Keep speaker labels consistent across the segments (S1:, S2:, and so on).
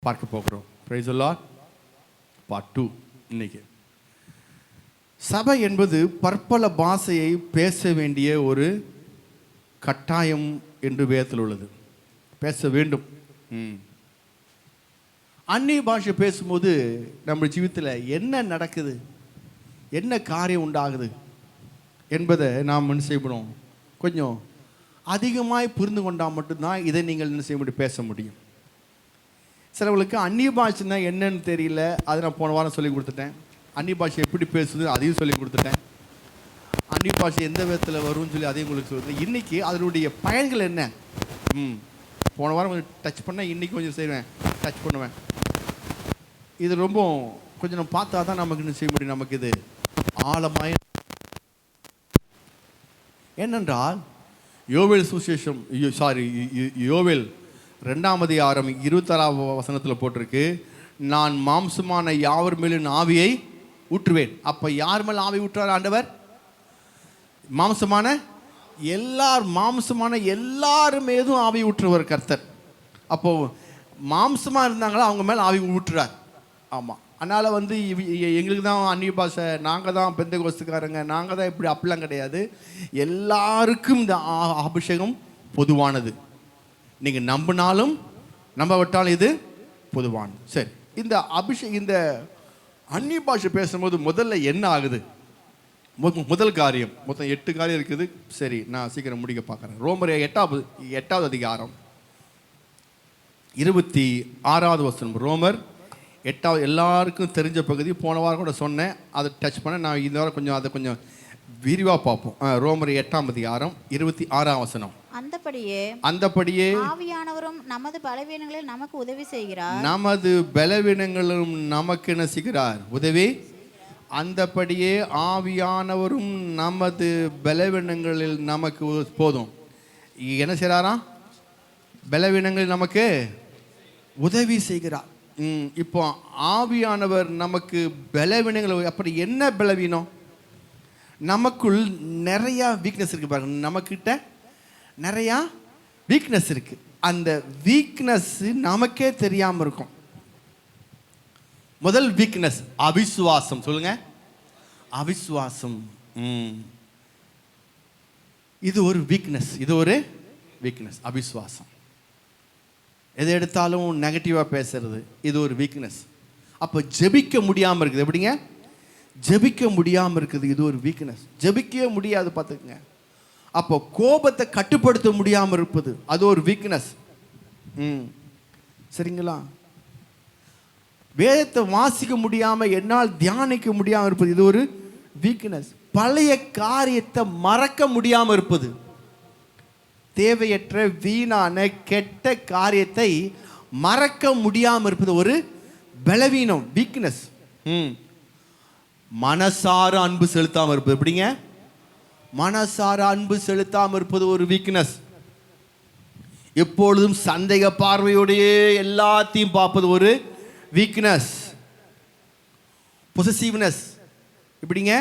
S1: பார்க்க போகிறோம். Price the Lord. Part 2. இன்னைக்கு சபை என்பது பற்பல பாஷையை பேச வேண்டிய ஒரு கட்டாயம் என்று வேதத்தில் உள்ளது. பேச வேண்டும். அந்நிய பாஷை பேசும்போது நம்ம ஜீவிதத்தில் என்ன நடக்குது, என்ன காரியம் உண்டாகுது என்பதை நாம் என்ன செய்யணும், கொஞ்சம் அதிகமாய் புரிந்து கொண்டால் மட்டும்தான் இதை நீங்கள் என்ன செய்ய முடியும், பேச முடியும். சிலவங்களுக்கு அந்நிய பாஷைன்னா என்னன்னு தெரியல. அதை நான் போன வாரம் சொல்லி கொடுத்துட்டேன். அந்நிய பாஷை எப்படி பேசுது அதையும் சொல்லி கொடுத்துட்டேன். அந்நிய பாஷை எந்த விதத்தில் வரும்னு சொல்லி அதையும் உங்களுக்கு சொல்லுறேன். இன்றைக்கி அதனுடைய பயன்கள் என்ன, போன வாரம் கொஞ்சம் டச் பண்ணால் இன்றைக்கி கொஞ்சம் செய்வேன், டச் பண்ணுவேன். இது ரொம்ப கொஞ்சம் நம்ம பார்த்தா தான் நமக்கு என்ன செய்ய முடியும், நமக்கு இது ஆழமாய். என்னென்றால் யோவேல் சுவிசேஷம், யோவேல் 2ஆம் அதிகாரம் 26ஆம் வசனத்தில் போட்டிருக்கு, நான் மாம்சமான யாவர் மேலும் ஆவியை ஊற்றுவேன். அப்போ யார் மேலே ஆவி ஊற்றுவார் ஆண்டவர்? மாம்சமான எல்லாருமேதும் ஆவி ஊற்றுவார் கர்த்தர். அப்போது மாம்சமாக இருந்தாங்களா அவங்க மேலே ஆவி ஊற்றுறார். ஆமாம். அதனால் எங்களுக்கு தான் அந்நிய பாஷை, நாங்கள் தான் பெந்தெகோஸ்துக்காரங்க, நாங்கள் தான் இப்படி, அப்படிலாம் கிடையாது. எல்லாருக்கும் இந்த அபிஷேகம் பொதுவானது. நீங்கள் நம்பினாலும் நம்பவிட்டாலும் இது பொதுவானது. சரி, இந்த அந்நிய பாஷை பேசும்போது முதல்ல என்ன ஆகுது? முதல் காரியம், மொத்தம் 8 காரியம் இருக்குது. சரி, நான் சீக்கிரம் முடிக்க பார்க்குறேன். ரோமர் 8ஆவது அதிகாரம் 26ஆவது வசனம். ரோமர் 8ஆவது எல்லாருக்கும் தெரிஞ்ச பகுதி. போன வாரம் கூட சொன்னேன், அதை டச் பண்ண. நான் இந்த வாரம் கொஞ்சம் அதை கொஞ்சம் விரிவாக பார்ப்போம். ரோமர் 8ஆம் அதிகாரம் 26ஆம் வசனம். அந்தபடியே
S2: ஆவியானவரும் நமது பலவீனங்களில் நமக்கு உதவி செய்கிறார்.
S1: நமது பலவீனங்களும் நமக்கு என்ன செய்கிறார்? உதவி. அந்தபடியே ஆவியானவரும் நமது பலவீனங்களில் நமக்கு போதும் என்ன செய்கிறாராம்? பலவீனங்களில் நமக்கு உதவி செய்கிறார். இப்போ ஆவியானவர் நமக்கு பலவீனங்கள். அப்படி என்ன பலவீனம்? நமக்குள் நிறையா வீக்னஸ் இருக்குது பாருங்க. நமக்கிட்ட நிறையா வீக்னஸ் இருக்குது. அந்த வீக்னஸ் நமக்கே தெரியாமல் இருக்கும். முதல் வீக்னஸ் அவிசுவாசம். சொல்லுங்க, அவிசுவாசம். இது ஒரு வீக்னஸ். அவிசுவாசம். எதை எடுத்தாலும் நெகட்டிவாக பேசுறது, இது ஒரு வீக்னஸ். அப்போ ஜெபிக்க முடியாமல் இருக்குது. எப்படிங்க ஜெபிக்க முடியாமல் இருக்குது? இது ஒரு வீக்னஸ். ஜெபிக்கவே முடியாது, பார்த்துக்குங்க. அப்போ கோபத்தை கட்டுப்படுத்த முடியாமல் இருப்பது, அது ஒரு வீக்னஸ். சரிங்களா? வேதத்தை வாசிக்க முடியாமல், என்னால் தியானிக்க முடியாமல் இருப்பது, இது ஒரு வீக்னஸ். பழைய காரியத்தை மறக்க முடியாமல் இருப்பது, தேவையற்ற வீணான கெட்ட காரியத்தை மறக்க முடியாமல் இருப்பது ஒரு பலவீனம், வீக்னஸ். மனசார அன்பு செலுத்தாமல் இருப்பது. எப்படிங்க? மனசார அன்பு செலுத்தாமல் இருப்பது ஒரு வீக்னஸ். எப்பொழுதும் சந்தேக பார்வையோடையே எல்லாத்தையும் பார்ப்பது ஒரு வீக்னஸ். பொசசிவ்னஸ். எப்படிங்க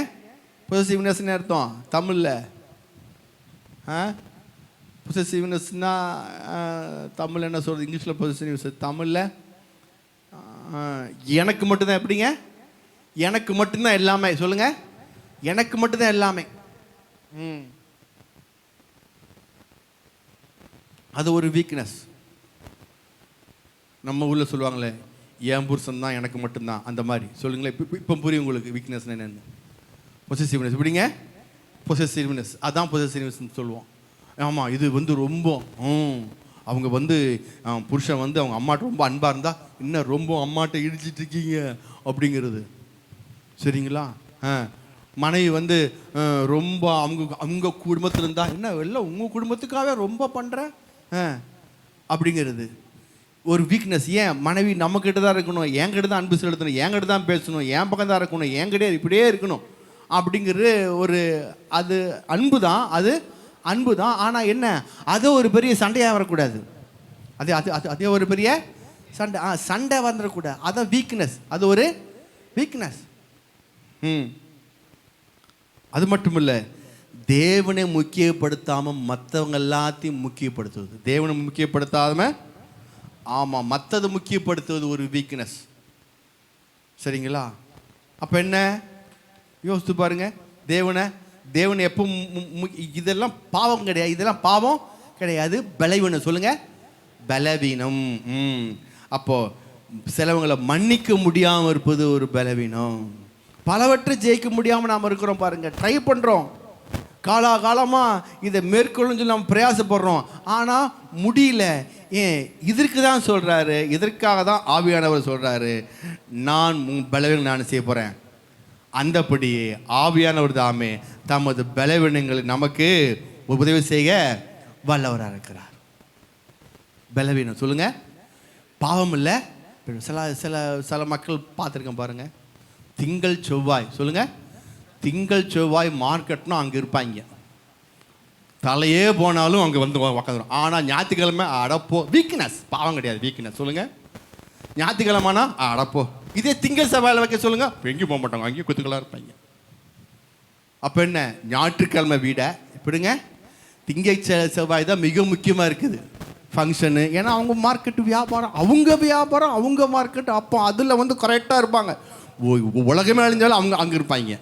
S1: பொசசிவ்னஸ் அர்த்தம் தமிழில்? பொசசிவ்னஸ்னா தமிழ் என்ன சொல்கிறது? இங்கிலீஷில் பொசசிவ்னஸ், தமிழில் எனக்கு மட்டும்தான். எப்படிங்க? எனக்கு மட்டும்தான் எல்லாமே. சொல்லுங்க, எனக்கு மட்டும்தான் எல்லாமே. அது ஒரு வீக்னஸ். நம்ம ஊரில் சொல்லுவாங்களே, என் புருஷன் தான் எனக்கு மட்டும்தான், அந்த மாதிரி. சொல்லுங்களேன், இப்போ புரியும் உங்களுக்கு வீக்னஸ் என்னென்னு. பொசசிவ்னஸ். எப்படிங்க? பொசசிவ்னஸ். அதான் பொசசிவ்னஸ்ன்னு சொல்லுவோம். ஆமாம், இது ரொம்ப அவங்க புருஷன் அவங்க அம்மாட்ட ரொம்ப அன்பாக இருந்தால், இன்னும் ரொம்ப அம்மாட்ட இடிச்சிட்டு இருக்கீங்க அப்படிங்கிறது. சரிங்களா? மனைவி ரொம்ப அவங்க குடும்பத்தில் இருந்தால், என்ன எல்லாம் உங்கள் குடும்பத்துக்காகவே ரொம்ப பண்ணுற அப்படிங்கிறது ஒரு வீக்னஸ். ஏன்? மனைவி நம்மக்கிட்ட தான் இருக்கணும், என்கிட்ட தான் அன்பு செலுத்தணும், என்கிட்ட தான் பேசணும், என் பக்கம் தான் இருக்கணும், என்கிட்டே இப்படியே இருக்கணும் அப்படிங்கிறது ஒரு, அது அன்பு தான், அது அன்பு தான். ஆனால் என்ன, அது ஒரு பெரிய சண்டையாக வரக்கூடாது. அதே ஒரு பெரிய சண்டை வந்துடக்கூடாது. அதான் வீக்னஸ். அது ஒரு வீக்னஸ். அது மட்டும் இல்லை, தேவனை முக்கியப்படுத்தாமல் மற்றவங்க எல்லாத்தையும் முக்கியப்படுத்துவது. தேவனை முக்கியப்படுத்தாம ஆமாம், மற்றதை முக்கியப்படுத்துவது ஒரு வீக்னஸ். சரிங்களா? அப்போ என்ன யோசித்து பாருங்க. தேவனை எப்போ இதெல்லாம் பாவம் கிடையாது, இதெல்லாம் பாவம் கிடையாது, பலவீனம். சொல்லுங்க, பலவீனம். அப்போ சிலவங்களை மன்னிக்க முடியாமல் இருப்பது ஒரு பலவீனம். பலவற்றை ஜெயிக்க முடியாமல் நாம் இருக்கிறோம் பாருங்க. ட்ரை பண்ணுறோம், காலகாலமாக இதை மேற்கொள்ளும் சொல்லி நம்ம பிரயாசப்படுறோம், ஆனால் முடியல. ஏன்? இதற்கு தான் சொல்கிறாரு, இதற்காக தான் ஆவியானவர் சொல்கிறாரு, நான் பலவீனம் நான் செய்ய போகிறேன். அந்தபடியே ஆவியானவர் தாமே தமது பலவீனங்களை நமக்கு உதவி செய்ய வல்லவராக இருக்கிறார். பலவீனம் சொல்லுங்க, பாவம் இல்லை. சில சில சில மக்கள் பார்த்துருக்கேன் பாருங்க, திங்கள் செவ்வாய் சொல்லுங்க, திங்கள் செவ்வாய் மார்க்கெட்னா அங்கே இருப்பாங்க, தலையே போனாலும் அங்கே வந்து உக்காந்துரும். ஆனால் ஞாயிற்றுக்கிழமை அடப்போ, வீக்னஸ். பாவம் கிடையாது, வீக்னஸ். சொல்லுங்க, ஞாயிற்றுக்கிழமைனா அடப்போ. இதே திங்கள் செவ்வாயில் வைக்க சொல்லுங்க, எங்கேயும் போக மாட்டாங்க, அங்கேயும் குத்துக்களாக இருப்பாங்க. அப்போ என்ன, ஞாயிற்றுக்கிழமை வீட இப்படிங்க, திங்கள் செவ்வாய் தான் மிக முக்கியமாக இருக்குது ஃபங்க்ஷனு. ஏன்னா அவங்க மார்க்கெட்டு வியாபாரம், அவங்க மார்க்கெட்டு. அப்போ அதில் வந்து கரெக்டாக இருப்பாங்க. உலகமே அழிஞ்சாலும் அவங்க அங்கே இருப்பாங்க.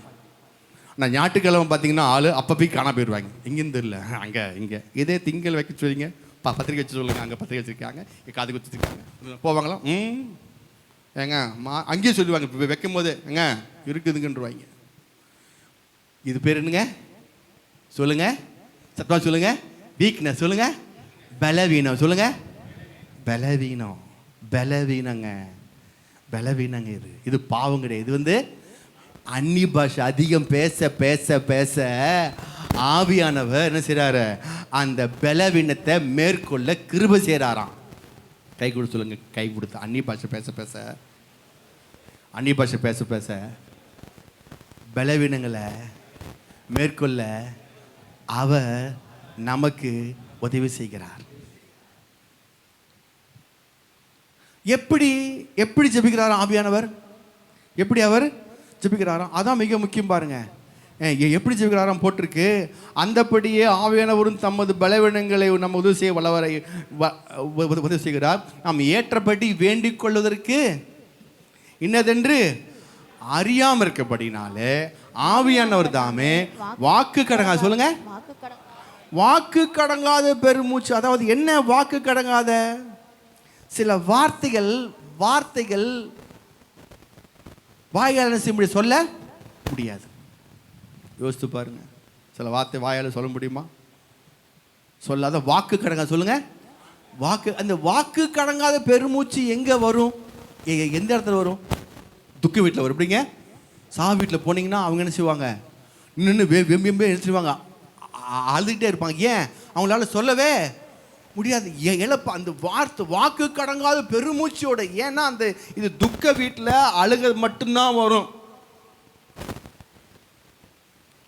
S1: நான் ஞாயிற்றுக்கிழமை பார்த்தீங்கன்னா ஆள் அப்போ போய் காண போயிடுவாங்க, இங்கேருந்து இல்லை அங்கே இங்கே. இதே திங்கள் வைக்க சொல்லிங்க, பத்திரிக்கை வச்சு சொல்லுங்கள், அங்கே பத்திரிக்கை வச்சுருக்காங்க, காது குத்துருக்காங்க, போவாங்களா? ஏங்க அங்கேயும் சொல்லுவாங்க, இப்போ வைக்கும் போது ஏங்க இருக்குதுங்கன்றவாங்க. இது பேர் என்னங்க சொல்லுங்க, சத்தமா சொல்லுங்க, வீக்னஸ். சொல்லுங்க, பலவீனம். சொல்லுங்க, பலவீனங்க. இது பாவம் கிடையாது. இது வந்து அந்நிய பாஷை அதிகம் பேச பேச பேச ஆவியானவர் என்ன செய்றாரு, அந்த பலவீனத்தை மேற்கொள்ள கிருபை செய்றாராம். கை கொடுத்து சொல்லுங்க, கை கொடுத்து. அந்நிய பாஷை பேச பேச பலவீனங்களை மேற்கொள்ள அவர் நமக்கு உதவி செய்கிறார். எப்படி ஜெபிக்கிறாரா ஆவியானவர்? எப்படி அவர் ஜெபிக்கிறாராம்? அதான் மிக முக்கியம் பாருங்க. எப்படி ஜெபிக்கிறாராம் போட்டிருக்கு, அந்தபடியே ஆவியானவரும் தமது பலவீனங்களை நம்ம உதவி செய்ய வல்லவரை உதவி செய்கிறார். நாம் ஏற்றபடி வேண்டிக் கொள்வதற்கு இன்னதென்று அறியாமல் இருக்கப்படினாலே ஆவியானவர் தாமே வாக்கு கடங்காத. சொல்லுங்க, வாக்கு கடங்காத பெருமூச்சு. அதாவது என்ன வாக்கு கடங்காத? சில வார்த்தைகள் வாயால் சொல்ல முடியாது. யோசித்து பாருங்க, சில வார்த்தை வாயால் சொல்ல முடியுமா? சொல்லாத வாக்கு கடங்காத. சொல்லுங்க, அந்த வாக்கு கடங்காத பெருமூச்சு எங்க வரும்? எந்த இடத்துல வரும்? துக்க வீட்டில் வரும். எப்படிங்க? சாவு வீட்டில் போனீங்கன்னா அவங்க என்ன செய்வாங்க, நின்று வெம்பே என்ன செய்வாங்க, அழுதுகிட்டே இருப்பாங்க. ஏன்? அவங்களால சொல்லவே முடியாது, இழப்ப அந்த வாக்கு கடங்காத பெருமூச்சியோட. ஏன்னா அந்த இது துக்க வீட்டில் அழுக மட்டும்தான் வரும்.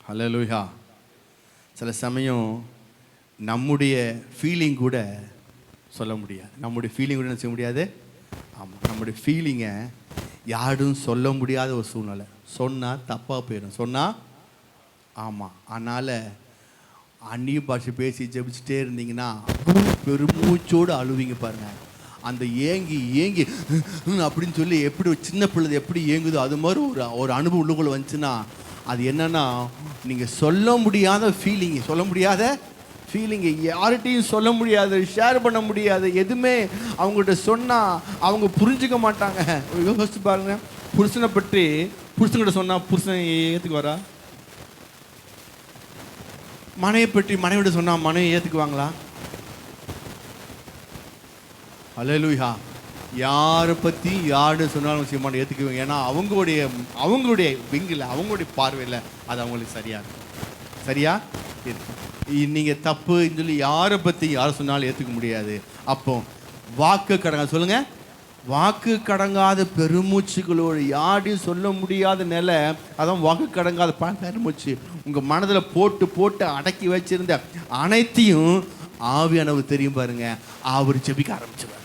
S1: ஹல்லேலூயா. சில சமயம் நம்முடைய ஃபீலிங் கூட சொல்ல முடியாது. என்ன செய்ய முடியாது? ஆமாம், நம்முடைய ஃபீலிங்கை யாரும் சொல்ல முடியாத ஒரு சூழ்நிலை. சொன்னால் தப்பாக போயிடும். ஆமாம். அதனால் அந்நிய பாஷை பேசி ஜெபிச்சுட்டே இருந்தீங்கன்னா பெருமூச்சோடு அழுவீங்க பாருங்க. அந்த ஏங்கி அப்படின்னு சொல்லி எப்படி சின்ன பிள்ளை எப்படி ஏங்குதோ அது மாதிரி ஒரு அனுபவம் உள்ளுக்குள்ள வந்துச்சுன்னா அது என்னன்னா, நீங்கள் சொல்ல முடியாத ஃபீலிங்கு, யார்கிட்டையும் சொல்ல முடியாது, ஷேர் பண்ண முடியாது. எதுவுமே அவங்கள்ட்ட சொன்னால் அவங்க புரிஞ்சுக்க மாட்டாங்க. யோசிச்சு பாருங்க, புருஷனை பற்றி புருஷன்கிட்ட சொன்னால் புருஷன் ஏற்றுக்குவாரா? மனையை பற்றி மனைவிட சொன்னால் மனைவி ஏற்றுக்குவாங்களா? ஹல்லேலூயா. யாரை பற்றி யாரு சொன்னாலும் செய்ய மாட்டேன் ஏற்றுக்குவாங்க. ஏன்னா அவங்களுடைய விங்கில் அவங்களுடைய பார்வையில் அது அவங்களுக்கு சரியா இருக்கு. நீங்கள் தப்புன்னு சொல்லி யாரை பற்றி யார் சொன்னாலும் ஏற்றுக்க முடியாது. அப்போ வாக்கு கடங்காத. சொல்லுங்க, வாக்கு கடங்காத பெருமூச்சுகளோடு யாரையும் சொல்ல முடியாத நிலை. அதான் வாக்கு கடங்காத பெருமூச்சு. உங்கள் மனதில் போட்டு அடக்கி வச்சிருந்த அனைத்தையும் ஆவியானவர் தெரியும் பாருங்க, அவர் ஜெபிக்க ஆரம்பிச்சிடுவார்.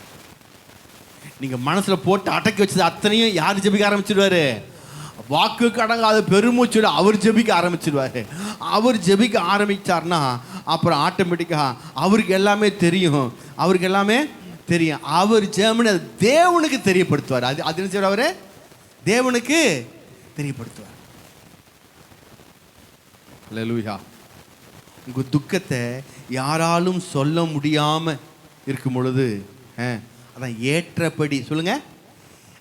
S1: நீங்கள் மனசில் போட்டு அடக்கி வச்சது அத்தனையும் யார் ஜெபிக்க ஆரம்பிச்சிடுவார்? வாக்கு கடங்காத பெருமூச்சோட அவர் ஜெபிக்க ஆரம்பிச்சிடுவார். அவர் ஜெபிக்க ஆரம்பித்தார்னா அப்புறம் ஆட்டோமேட்டிக்காக அவருக்கு எல்லாமே தெரியும். தெரியும். அவர் ஜெபம்னு தேவனுக்கு தெரியப்படுத்துவார். அது அது என்ன செய்வார்? அவரு தேவனுக்கு தெரியப்படுத்துவார். அல்லேலூயா. உங்க துக்கத்தை யாராலும் சொல்ல முடியாம இருக்கும் பொழுது அதான் ஏற்றபடி சொல்லுங்க.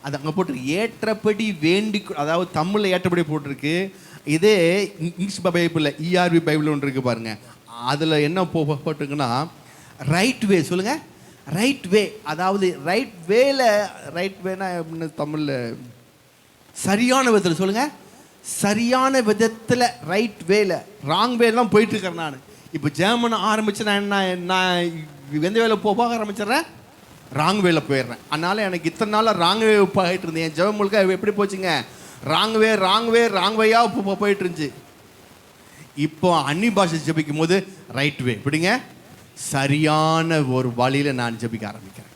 S1: அது அங்கே போட்டிருக்கு ஏற்றபடி வேண்டி, அதாவது தமிழில் ஏற்றபடி போட்டிருக்கு. இதே இங்கிலீஷ் பைபிளில் ERV பைபிள் ஒன்று இருக்குது பாருங்க. அதில் என்ன போட்டிருக்குன்னா ரைட் வே. சொல்லுங்க ரைட் வே. அதாவது ரைட் வேல, ரைட் வேனா எப்படின்னு தமிழில் சரியான விதத்தில் சொல்லுங்க. சரியான விதத்தில் ரைட் வேல. ராங் வேலாம் போயிட்டுருக்கிறேன் நான். இப்போ ஜெர்மன் ஆரம்பிச்சு நான் எந்த வேலை போக ஆரம்பிச்சிடுறேன்? ராங் வேல போயிடுறேன். அதனால் எனக்கு இத்தனை நாளாக ராங் வே போயிட்டு இருந்தேன். என் ஜெபம் முழுக்க எப்படி போச்சுங்க? ராங் வேயாக போயிட்டு இருந்துச்சு. இப்போ அன்னி பாஷை ஜெபிக்கும் போது ரைட் வே எப்படிங்க? சரியான ஒரு வழியில் நான் ஜெபிக்க ஆரம்பிக்கிறேன்.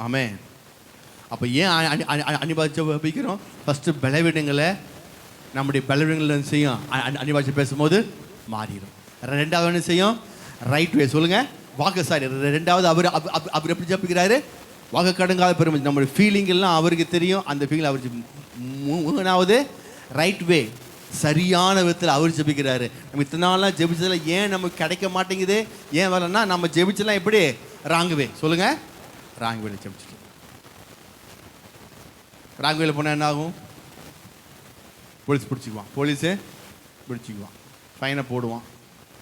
S1: ஆமென். அப்போ ஏன் அன்னிபாஷை ஜெபிக்கிறோம்? ஃபஸ்ட்டு பலவீனங்களை, நம்முடைய பலவீனங்களை செய்யும் அன்னிபாஷை பேசும்போது மாறிடும். ரெண்டாவது என்ன செய்யும்? Right way. சொல்லுங்க ரெண்டாவது அவர் அவர் எப்படி ஜெபிக்கிறாரு? வாக்கு கடங்காத பெருமை. நம்மளுடைய ஃபீலிங் எல்லாம் அவருக்கு தெரியும். அந்த ஃபீலிங் அவர். மூணாவது ரைட் வே. சரியான விதத்தில் அவர் ஜெபிக்கிறாரு. நம்ம இத்தனை நாளாக ஜெபிச்சதில் ஏன் நமக்கு கிடைக்க மாட்டேங்குது? ஏன் வரலன்னா நம்ம ஜெபிச்சலாம் எப்படி? ராங் வே. சொல்லுங்க ராங் வேல ஜெபிச்சுட்டு. ராங் வேல போனால் என்ன ஆகும்? போலீஸ் பிடிச்சிக்குவான். போலீஸு பிடிச்சிக்குவான், ஃபைனை போடுவான்.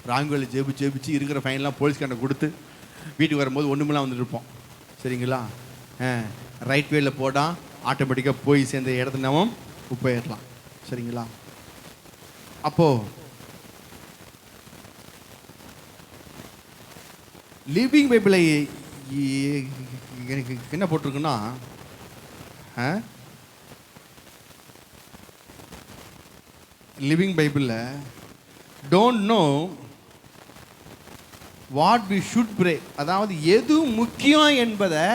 S1: ராங் வேலை ஜெபிச்சு இருக்கிற ஃபைன்லாம் போலீஸ்காரனை கொடுத்து வீட்டுக்கு வரும்போது ஒன்றுமெல்லாம் வந்துட்டு இருப்போம். சரிங்களா? ரைட் வேல போடால் ஆட்டோமேட்டிக்காக போய் சேர்ந்த இடத்துல நம்ம போயிடலாம். சரிங்களா? அப்போது லிவிங் பைபிளை எனக்கு என்ன போட்டிருக்குன்னா, லிவிங் பைபிளில் don't know what we should pray. அதாவது எது முக்கியம் என்பதை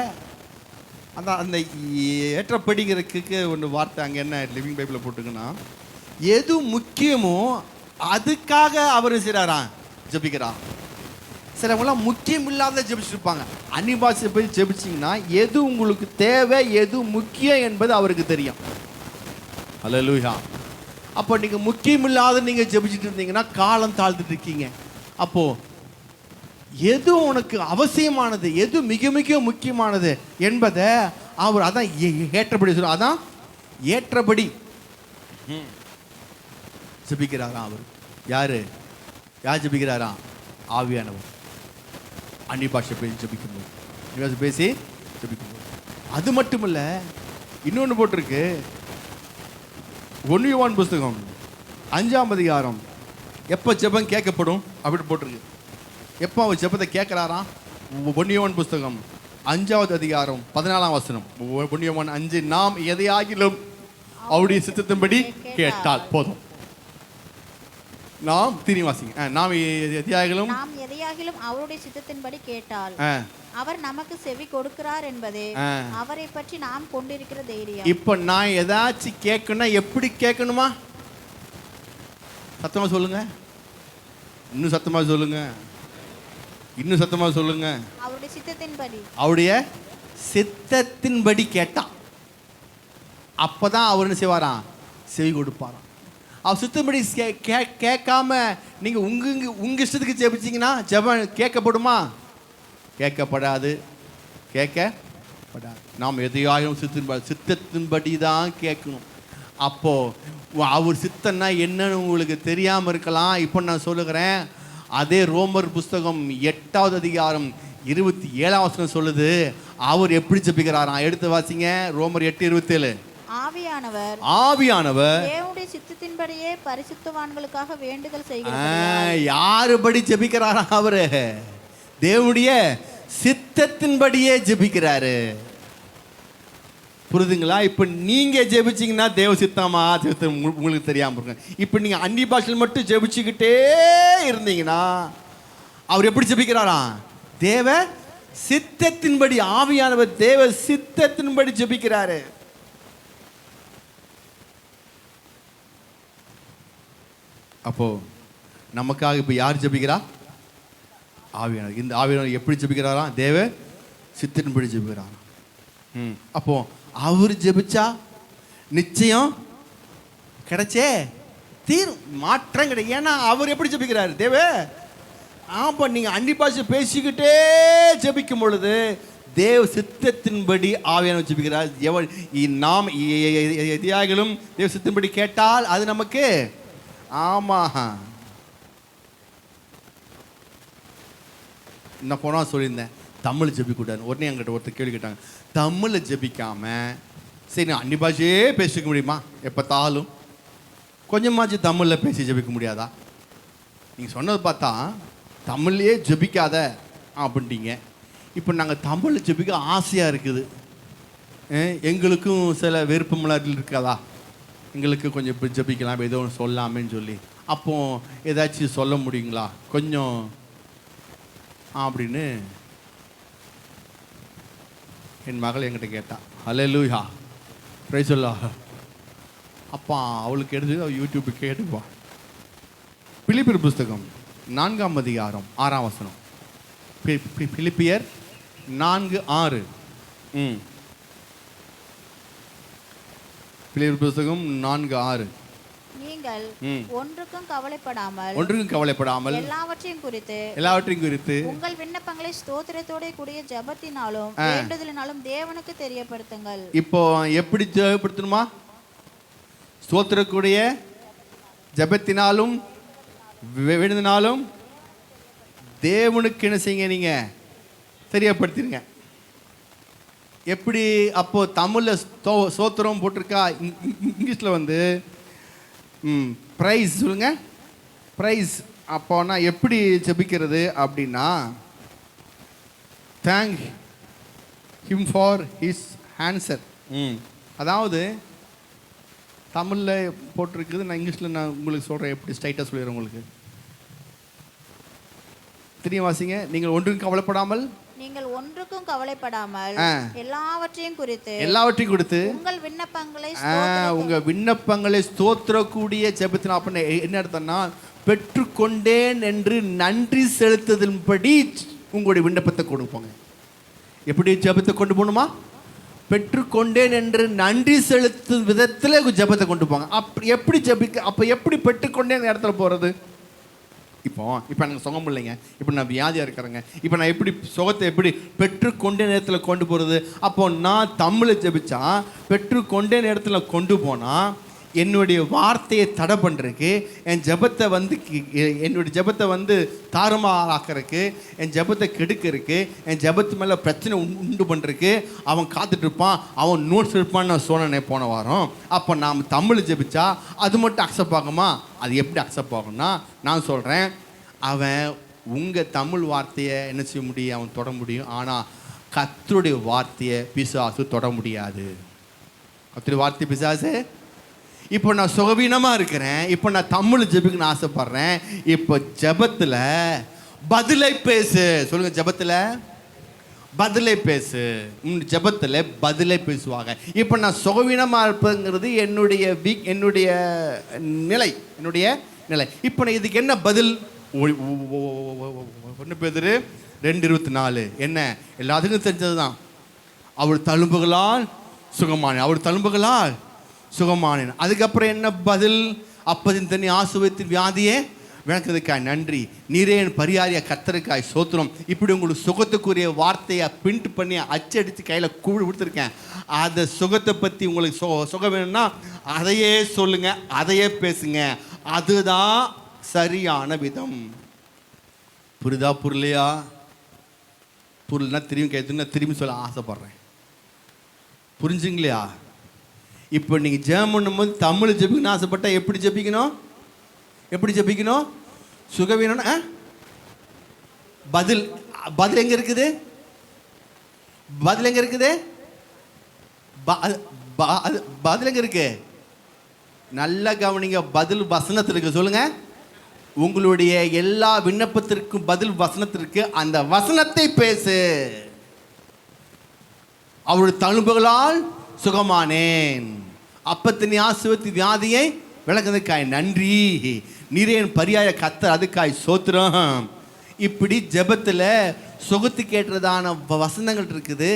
S1: அந்த ஏற்றப்படுகிறதுக்கு ஒன்று வார்த்தை அங்கே என்ன லிவிங் பைபிளில் போட்டுக்குன்னா, எது முக்கியமோ அதுக்காக அவர் செய்கிறாராம், ஜெபிக்கிறான். சிலவங்களாம் முக்கியம் இல்லாத ஜெபிச்சிருப்பாங்க. அன்னிபாஷை போய் ஜெபிச்சிங்கன்னா எது உங்களுக்கு தேவை, எது முக்கியம் என்பது அவருக்கு தெரியும். அல்லேலூயா. அப்போ நீங்கள் முக்கியம் இல்லாத நீங்கள் ஜெபிச்சுட்டு இருந்தீங்கன்னா காலம் தாழ்ந்துட்டு இருக்கீங்க. அப்போது எது உனக்கு அவசியமானது, எது மிக மிக முக்கியமானது என்பதை அவர் அதான் ஏற்றபடி சொல்ல, அதான் ஏற்றபடி ஜெபிக்கிறாராம். அவர் யார் ஜெபிக்கிறாராம்? ஆவியானவர். அன்னி பாஷை பேசி ஜெபிக்கும்போது, பேசி ஜெபிக்கும்போது. அது மட்டும் இல்லை, இன்னொன்று போட்டிருக்கு. 1 யோவான் புஸ்தகம் 5ஆம் அதிகாரம் எப்போ ஜெபம் கேட்கப்படும் அப்படி போட்டிருக்கு. எப்போ அவர் ஜெபத்தை கேட்குறாராம்? 1 யோவான் புஸ்தகம் 5ஆவது அதிகாரம் 14ஆம் வசனம். 1 யோவான் 5, நாம் எதையாகிலும் அவருடைய சித்தத்தின்படி கேட்டால் போதும். நாம் திருவாசிங்க. நாம் எதையாகிலும்
S2: அவருடைய சித்தத்தின்படி கேட்டால் அவர் நமக்கு செவி கொடுக்கிறார் என்பதே அவரை பற்றி நாம் கொண்டிருக்கிற தைரியம்.
S1: இப்போ நான் ஏதாச்சும் கேட்கணும், எப்படி கேட்கணுமா? சத்தமா சொல்லுங்க. இன்னும் சத்தமா சொல்லுங்க. இன்னும் சத்தமா சொல்லுங்க.
S2: அவருடைய சித்தத்தின்படி.
S1: அவருடைய சித்தத்தின்படி கேட்டா அப்பதான் அவர் என்ன செய்வாராம்? செவி கொடுப்பாராம். அவர் சித்தப்படி கேட்காம நீங்க உங்க இஷ்டத்துக்கு ஜெபிச்சீங்கன்னா ஜெபம் கேட்கப்படுமா? கேட்கப்படாது. நாம் எதையாயும் சித்தத்தின்படி தான் கேட்கணும். அப்போ அவர் சித்தம்னா என்னன்னு உங்களுக்கு தெரியாம இருக்கலாம். இப்போ நான் சொல்லுகிறேன். அதே ரோமர் புஸ்தகம் 8ஆவது அதிகாரம் 27ஆம் வசனம் சொல்லுது. அவர் எப்படி ஜெபிக்கிறாராம்? எடுத்து வாசிங்க. ரோமர் 8:27. ஆவியானவர்
S2: தேவனுடைய சித்தத்தின்படியே பரிசுத்தவான்களுக்காக வேண்டுதல் செய்கிறார்.
S1: யாருபடி ஜெபிக்கிறாரா? அவரு தேவனுடைய சித்தத்தின்படியே ஜெபிக்கிறாரு. புரியுதுங்களா? இப்போ நீங்க ஜெபிச்சீங்கன்னா தேவ சித்தமா உங்களுக்கு தெரியாம இருக்கு. இப்போ நீங்க அன்னி பாஷையில் மட்டும் ஜெபிச்சுக்கிட்டே இருந்தீங்கன்னா அவர் எப்படி ஜெபிக்கிறாராம்? தேவ சித்தத்தின்படி. ஆவியானவர் தேவ சித்தத்தின்படி ஜெபிக்கிறாரு. அப்போ நமக்காக இப்போ யார் ஜெபிக்கிறா? ஆவியானவர். இந்த ஆவியானவர் எப்படி ஜெபிக்கிறாராம்? தேவ சித்தத்தின்படி ஜெபிக்கிறாராம். அப்போ அவர் ஜெபிச்சா நிச்சயம் கிடைச்சே தீரும், மாற்றம் கிடையாது. ஏன்னா அவர் எப்படி ஜெபிக்கிறாரு? தேவ ஆப்பா நீங்கள் அன்னி பாஷை பேசிக்கிட்டே ஜெபிக்கும் பொழுது தேவ சித்தத்தின்படி ஆவியானவர் ஜெபிக்கிறார். நாம் எதியாகிலும் தேவ சித்தத்தின்படி கேட்டால் அது நமக்கு ஆமா. நான் போனால் சொல்லியிருந்தேன் தமிழ் ஜெபிக்கூடாது. உடனே என்கிட்ட ஒருத்தர் கேள்வி கேட்டாங்க, தமிழை ஜெபிக்காம சரி நான் அன்னி பாஷையே பேசிக்க முடியுமா? எப்போத்தாலும் கொஞ்சமாச்சு தமிழில் பேசி ஜெபிக்க முடியாதா? நீங்கள் சொன்னது பார்த்தா தமிழ்லையே ஜெபிக்காத அப்படின்ட்டீங்க. இப்போ நாங்கள் தமிழில் ஜெபிக்க ஆசையாக இருக்குது, எங்களுக்கும் சில விருப்பமெல்லாம் இருக்காதா? எங்களுக்கு கொஞ்சம் இப்படி ஜெபிக்கலாம், ஏதோ ஒன்று சொல்லாமேன்னு சொல்லி. அப்போ ஏதாச்சும் சொல்ல முடியுங்களா கொஞ்சம் அப்படின்னு என் மகள் என்கிட்ட கேட்டா. ஹல்லேலூயா, பிரைஸ் அல்லாஹ். அப்பா அவளுக்கு எடுத்து யூடியூப் கேட்டுப்பா. பிலிப்பியர் புஸ்தகம் 4ஆம் அதிகாரம் 6ஆம் வசனம். பிலிப்பியர் 4:6. பிலிப்பியர் புஸ்தகம் 4:6.
S2: நீங்கள் ஒன்றுக்கும்
S1: கவலைப்படாமல்
S2: எல்லாவற்றையும்
S1: குறித்து
S2: உங்கள் விண்ணப்பங்களை ஸ்தோத்திரத்தோட கூடிய ஜெபத்தினாலும் வேண்டுதலினாலும் தேவனுக்கு தெரியப்படுத்துங்கள்.
S1: இப்போ எப்படி தெரியப்படுத்தணுமா? ஸ்தோத்திரக்கூடிய ஜெபத்தினாலும் வேண்டுதலினாலும் தேவனுக்கு என்ன செய்யுங்க? நீங்க தெரியப்படுத்திடுங்க. எப்படி? அப்போ தமிழில் ஸ்தோத்திரம் போட்டிருக்கா, இங்கிலீஷில் வந்து ப்ரைஸ் சொல்லுங்க, ப்ரைஸ். அப்போனா எப்படி ஜெபிக்கிறது அப்படின்னா, thank him for his answer. அதாவது தமிழில் போட்டிருக்குது, நான் இங்கிலீஷில் நான் உங்களுக்கு சொல்கிறேன், எப்படி ஸ்ட்ரைட்டாக சொல்லிடுறேன் உங்களுக்கு. தெரியும் வாசிங்க. நீங்கள் ஒன்றுக்கும் கவலைப்படாமல் எல்லாவற்றையும் குறித்து உங்கள் விண்ணப்பங்களை ஸ்தோத்திரக்கூடிய ஜெபத்தினால். அப்படின்னு என்ன அர்த்தம்னா, பெற்றுக்கொண்டேன் என்று நன்றி செலுத்துதலின்படி உங்களுடைய விண்ணப்பத்தை கொண்டு போங்க. எப்படி ஜெபத்தை கொண்டு போகணுமா? பெற்றுக்கொண்டேன் என்று நன்றி செலுத்தும் விதத்தில் ஜெபத்தை கொண்டு போங்க. அப்படி எப்படி ஜெபிக்க? அப்போ எப்படி பெற்றுக்கொண்டேன் இடத்துல போகிறது? இப்போ எனக்கு சுகம் இல்லைங்க, இப்போ நான் வியாதியாக இருக்கிறேங்க, இப்போ நான் எப்படி சுகத்தை எப்படி பெற்றுக்கொண்டே நேரத்தில் கொண்டு போகிறது? அப்போ நான் தமிழை ஜெபிச்சா பெற்றுக்கொண்டே நேரத்தில் கொண்டு போனால் என்னுடைய வார்த்தையை தடை பண்ணுறதுக்கு, என் ஜெபத்தை வந்து என்னுடைய ஜெபத்தை வந்து தாறுமாறாக்கிறதுக்கு, என் ஜெபத்தை கெடுக்கிறதுக்கு, என் ஜெபத்து மேலே பிரச்சனை உண்டு பண்ணுறதுக்கு அவன் காத்துட்ருப்பான், அவன் நோட்ஸ் இருப்பான்னு நான் சொன்னேன் போன வாரம். அப்போ நாம் தமிழ் ஜெபிச்சா அது மட்டும் அக்செப்ட் ஆகுமா? அது எப்படி அக்செப்ட் ஆகும்னா, நான் சொல்கிறேன், அவன் உங்கள் தமிழ் வார்த்தையை என்ன செய்ய முடியும்? அவன் தொட முடியும். ஆனால் கர்த்தருடைய வார்த்தையை பிசாசு தொட முடியாது. கர்த்தருடைய வார்த்தை பிசாசு. இப்போ நான் சுகவீனமாக இருக்கிறேன், இப்போ நான் தமிழ் ஜெபிக்கணும்னு ஆசைப்பட்றேன். இப்போ ஜெபத்தில் பதிலை பேசு சொல்லுங்கள். ஜெபத்தில் பதிலை பேசு. ஜெபத்தில் பதிலை பேசுவாங்க. இப்போ நான் சுகவீனமாக இருப்பதுங்கிறது என்னுடைய நிலை. இப்போ நான் இதுக்கு என்ன பதில்? 1 பேதுரு 2:24 என்ன? எல்லாத்துக்கும் தெரிஞ்சது தான். அவர் தழும்புகளால் சுகமானேன். அதுக்கப்புறம் என்ன பதில்? அப்பதின் தண்ணி ஆசுவத்தின் வியாதியே விளக்குறதுக்காய் நன்றி, நீரே என் பரியாரிய கர்த்தருக்காய் சோத்திரம். இப்படி உங்களுக்கு சுகத்துக்குரிய வார்த்தையை பிரிண்ட் பண்ணி அச்சடித்து கையில் கூழ் கொடுத்துருக்கேன். அதை சுகத்தை பற்றி உங்களுக்கு சுகம் வேணும்னா அதையே சொல்லுங்க, அதையே பேசுங்க. அதுதான் சரியான விதம். புரிதா? புரியலையா? புரியலன்னா திரும்பி சொல்ல ஆசைப்படுறேன். புரிஞ்சுங்களா? இப்போ நீங்கள் ஜெபம் பண்ணும்போது தமிழ் ஜெபிக்கணும்னு ஆசைப்பட்டால் எப்படி ஜெபிக்கணும்? சுகம் வேணும்னா பதில் எங்கே இருக்குது? பதில் எங்கே இருக்கு? நல்ல கவனிங்க. பதில் வசனத்தில் இருக்கு. சொல்லுங்க. உங்களுடைய எல்லா விண்ணப்பத்திற்கும் பதில் வசனத்திற்கு. அந்த வசனத்தை பேசு. அவருடைய தழும்புகளால் சுகமானேன், அப்பத்தின் ஆசுவத்தி வியாதியை விளக்குறதுக்காய் நன்றி, நீரே என் பரியாய கர்த்தர் அதுக்காய் சோத்திரம். இப்படி ஜெபத்தில் சுகத்துக்கு ஏற்றதான வசனங்கள் இருக்குது,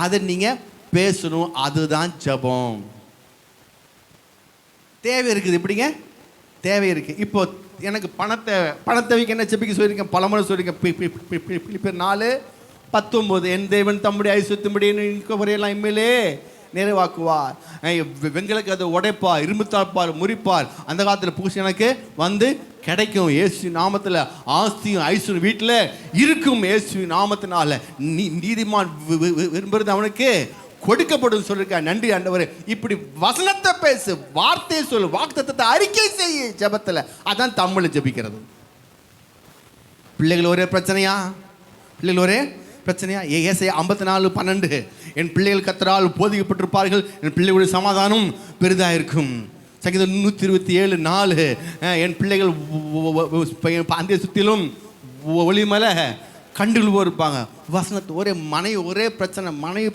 S1: அதை நீங்கள் பேசணும். அதுதான் ஜெபம். தேவை இருக்குது. எப்படிங்க தேவை இருக்குது? இப்போ எனக்கு பணத்தை வைக்க என்ன ஜெபிக்க சொல்லியிருக்கேன், பலமுறை சொல்லியிருக்கேன். பிலிப்பியர் 4:19 என் தேவன் தம்முடைய ஐசுத்தம்படி வரையெல்லாம் இம்மையிலே நிறைவாக்குவார். வெங்களுக்கு அதை உடைப்பார், இரும்பு தாழ்ப்பார், முறிப்பார். அந்த காலத்தில் பூசி எனக்கு வந்து கிடைக்கும். இயேசு நாமத்தில் ஆஸ்தியும் ஐஸ்வர்யம் வீட்டில் இருக்கும். இயேசு நாமத்தினால நீதிமான் விரும்புறது அவனுக்கு கொடுக்கப்படும் சொல்லியிருக்கார். நன்றி ஆண்டவரே. இப்படி வசனத்தை பேசு, வார்த்தையை சொல்லு, வாக்குத்தத்தத்தை அறிக்கை செய்ய ஜெபத்தில். அதான் தமிழில் ஜெபிக்கிறது. பிள்ளைகள் ஒரே பிரச்சனையா? பிள்ளைகள் ஒரே பிரச்சனையா? ஏசாயா 54:12 என் பிள்ளைகள் கர்த்தரால் போதிக்கப்பட்டிருப்பார்கள், என் பிள்ளைகளுடைய சமாதானம் பெரிதாக இருக்கும். சங்கீதம் 127:4 என் பிள்ளைகள் அந்த சுத்திலும் ஒளிமலை கண்டுகள் இருப்பாங்க. வசனத்து ஒரே மனைவி ஒரே பிரச்சனை, மனைவி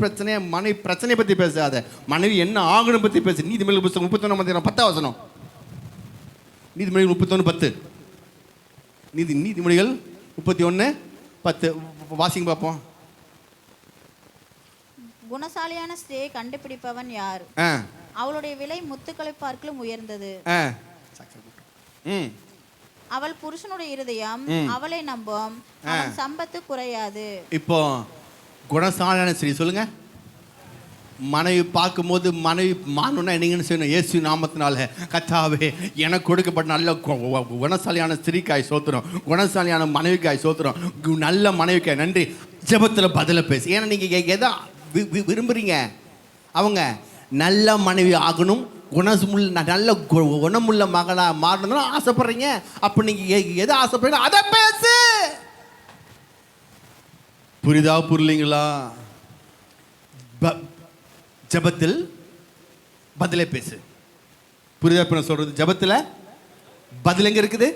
S1: பிரச்சனையை பற்றி பேசாத, மனைவி என்ன ஆகணும் பற்றி பேசு. நீதிமொழிகள் புத்தகம் 31:10 நீதிமொழிகள் 31:10 நீதிமொழிகள் 31:10 வாசிங்க பார்ப்போம்.
S2: குணசாலியான ஸ்திரியை கண்டுபிடிப்பவன் யார்? அவளுடைய விலை முத்துக்களை பார்க்கலும் உயர்ந்தது. அவள் புருஷனுடைய இருதயம் அவளை நம்பும், அவன் சம்பத்து குறையாது. இப்போ
S1: குணசாலியான ஸ்திரீ சொல்லுங்க. மனைவி பார்க்கும்போது மனைவி மாறணும்னா என்னங்கன்னு சொல்லணும். இயேசு நாமத்தினால கர்த்தாவே எனக்கு கொடுக்கப்பட்ட நல்ல குணசாலியான ஸ்திரீக்காய் சோத்துறோம், குணசாலியான மனைவிக்காய் சோத்துறோம், நல்ல மனைவிக்காய் நன்றி. ஜெபத்தில் பதில பேசு. ஏன்னா நீங்கள் எதை விரும்புகிறீங்க? அவங்க நல்ல மனைவி ஆகணும், நல்ல குணமுள்ள மகளாக மாறணும் ஆசைப்படுறீங்க. அப்போ நீங்கள் எதை ஆசைப்படுறீங்க அதை பேசு. புரியுதா புரியலீங்களா? ஜெபத்தில் பதிலே பேசு. புரியுதா? இப்போ நான் சொல்றது ஜெபத்தில் பதில் எங்க இருக்குது?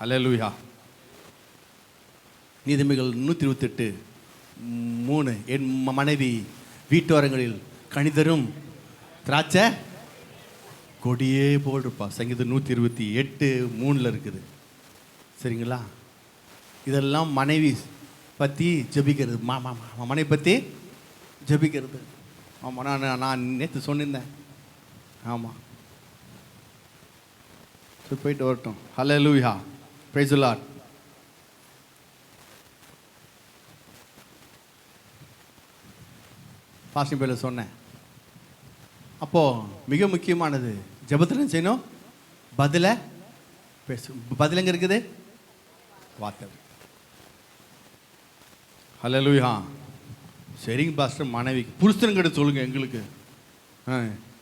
S1: ஹல்லேலூயா. நீதிமொழிகள் 128:3 என் மனைவி வீட்டோரங்களில் கணிதரும் திராட்சை கொடியே போல் இருப்பா. சங்கீதம் 128:3 இருக்குது. சரிங்களா? இதெல்லாம் மனைவி பற்றி ஜெபிக்கிறது, மனைவி பற்றி ஜெபிக்கிறது. ஆமாம், நான் நேற்று சொன்னிருந்தேன். ஆமாம், போயிட்டு வரட்டும். ஹல்லேலூயா, பிரைஸ் தி லார்ட். ஃபாஸ்டிங் பேரில் சொன்னேன். அப்போது மிக முக்கியமானது ஜெபத்தில் செய்யணும், பதிலை பேசு. பதில் எங்கே இருக்குது? வார்த்தை. ஹல்லேலூயா. சரிங்க பாஸ்டர், மனைவி புருஷனுங்கிட்ட சொல்லுங்கள் எங்களுக்கு.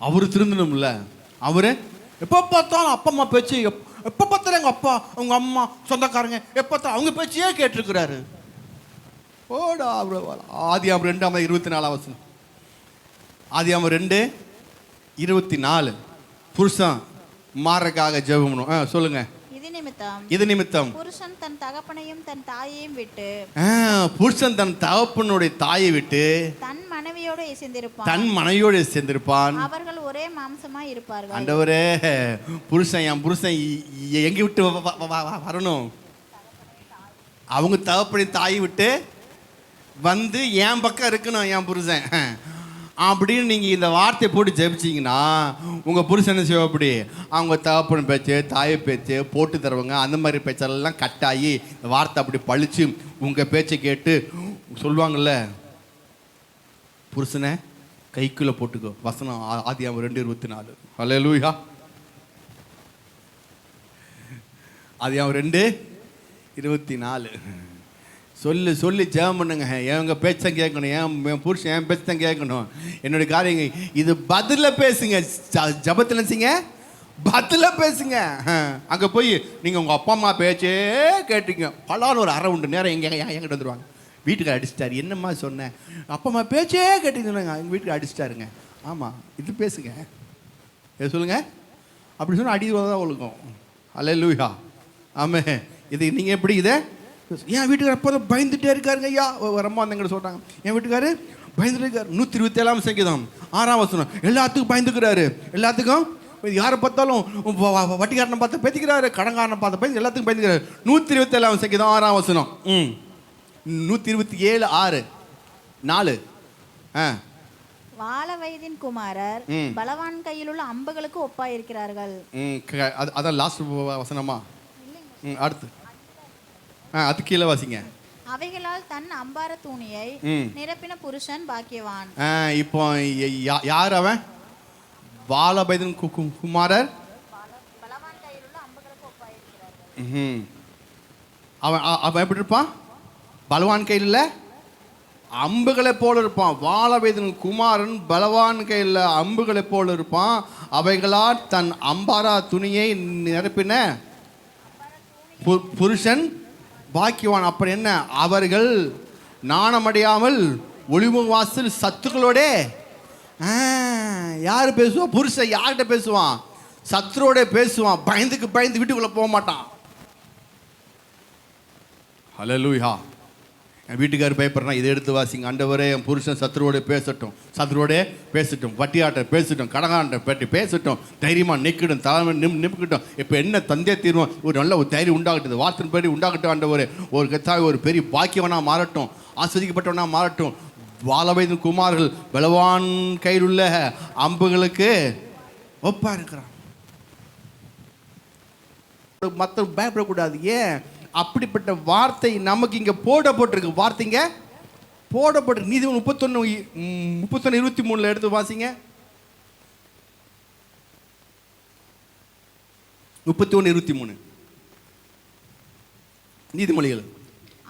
S1: அவர் திருந்தணும்ல. அவர் எப்போ பார்த்தாலும் அப்பா அம்மா பேச்சு, எப்போ பார்த்தாலும் எங்கள் அப்பா அவங்க அம்மா சொந்தக்காரங்க எப்போ பார்த்தாலும் அவங்க பேச்சையே கேட்டிருக்கிறாரு. ஓடா ஆதியாகமம் 2:24 ஆதியாகமம் 2:24 புருஷன் மாறக்காக ஜெபம் சொல்லுங்க. இது நிமித்தம்
S2: புருஷன் தன் தகப்பனையும் தன் தாயையும் விட்டு,
S1: புருஷன் தன் தகப்பனுடைய தாயை விட்டு
S2: தன்
S1: மனைவியோடு சேர்ந்திருப்பான்,
S2: அவர்கள் ஒரே மாம்சமாய் இருப்பார்கள்.
S1: ஆண்டவரே, என் புருஷன் எங்க விட்டு வரணும்? அவங்க தகப்பனை தாயை விட்டு வந்து என் பக்கம் இருக்கணும் என் புருஷன் அப்படின்னு நீங்கள் இந்த வார்த்தையை போட்டு ஜெபிச்சிங்கன்னா உங்கள் புருஷன் என்ன செய்வோம்? அப்படி அவங்க தகப்பன் பேச்சு, தாயை பேச்சு போட்டு தருவாங்க. அந்த மாதிரி பேச்செல்லாம் கட்டாகி இந்த வார்த்தை அப்படி பழிச்சு உங்கள் பேச்சை கேட்டு சொல்லுவாங்கள்ல, புருஷனை கைக்குள்ளே போட்டுக்கோ. வசனம் ஆதியாகமம் 2:24. ஹல்லேலூயா. ஆதியாகமம் 2:24 சொல்லி ஜெபம் பண்ணுங்க. எங்க பேச்சம் கேட்கணும், என் புருஷன் என் பேச்சம் கேட்கணும், என்னுடைய காரியங்கள். இது பதில பேசுங்க. ஜபத்தில் செய்யுங்க, பதில பேசுங்க. அங்கே போய் நீங்கள் உங்கள் அப்பா அம்மா பேச்சே கேட்டீங்க, பலான்னு ஒரு அரை உண்டு நேரம் எங்கிட்ட வந்துடுவாங்க. வீட்டுக்கு அடிச்சிட்டாரு. என்னம்மா சொன்னேன்? அப்பா அம்மா பேச்சே கேட்டீங்கன்னு எங்கள் வீட்டுக்கு அடிச்சிட்டாருங்க. ஆமாம், இது பேசுங்க. எது சொல்லுங்க? அப்படி சொன்னால் அடி தான் ஒழுங்கும். ஹல்லேலூயா. ஆமே. இது நீங்கள் எப்படி இதை என் வீட்டுக்கார் எப்போதும் பயந்துட்டே இருக்காருங்க ஐயா. ஒரு அம்மா வந்து எங்கிட்ட சொல்கிறாங்க, என் வீட்டுக்காரு பயந்துட்டு இருக்காரு. 127 சங்கீதம் 6 எல்லாத்துக்கும் பயந்துக்கிறாரு, எல்லாத்துக்கும் யாரை பார்த்தாலும் வட்டிக்காரனை பார்த்து பேசிக்கிறாரு, கடன்காரனை பார்த்து பேசி எல்லாத்துக்கும் பேசிக்கிறாரு. 127 சங்கீதம் 6ஆம் வசனம். 127:6-4.
S2: வால வயதின் குமாரர் பலவான் கையில் உள்ள அம்புகளுக்கு ஒப்பாயிருக்கிறார்கள்.
S1: அதான் லாஸ்ட் வசனமா? அடுத்து அது கீழே வாசிங்க.
S2: அவைகளால் தன் அம்பார தூணியை நிரப்பின புருஷன் பாக்கியவான்.
S1: இப்போ யார் அவன்? வாலபைதன் குமாரர்
S2: பலவான் கையில் உள்ள அம்புகளுக்கு ஒப்பாயிருக்கிறார்கள்.
S1: அவன் எப்படி இருப்பான்? பலவான் கையில் அம்புகளை போல இருப்பான். வாலபைதன் குமாரன் பலவான் கையில் அம்புகளை போல இருப்பான். அவைகளால் தன் அம்பாரா துணியை நிரப்பின புருஷன் பாக்கியவான். அப்படி என்ன? அவர்கள் நாணமடையாமல் ஒளிமுக வாசல் சத்துக்களோட. யார் பேசுவா? புருஷன் யார்கிட்ட பேசுவான்? சத்துரோட பேசுவான். பயந்து வீட்டுக்குள்ளே போக மாட்டான். ஹல்லேலூயா. என் வீட்டுக்காரர் பயப்படுறான், இதை எடுத்து வாசிங்க. ஆண்டவரே, என் புருஷன் சத்துருவோட பேசட்டும், வட்டியாட்ட பேசட்டும், கடகாட்ட பேசட்டும், தைரியமாக நிற்கட்டும், தலைமை நிமிக்கட்டும். இப்போ என்ன தந்தையை தீர்வோம்? ஒரு நல்ல ஒரு தைரியம் உண்டாகட்டும், வார்த்தையின் படி உண்டாகட்டும். ஆண்டவரே, ஒரு கத்தாவை ஒரு பெரிய பாக்கியவனாக மாறட்டும், ஆஸ்வதிக்கப்பட்டவனாக மாறட்டும். வாலபைதன் குமார்கள் பலவான் கையில் உள்ள அம்புகளுக்கு ஒப்பா இருக்கிறான். மற்ற பயப்படக்கூடாது. ஏன்? அப்படிப்பட்ட வார்த்தை நமக்கு இங்கே போடப்பட்டிருக்கு. வார்த்தைங்க போடப்பட்டிருக்கு. நீதிமொழி 31:23 எடுத்து வாசிங்க. 31:23 நீதிமொழிகள்.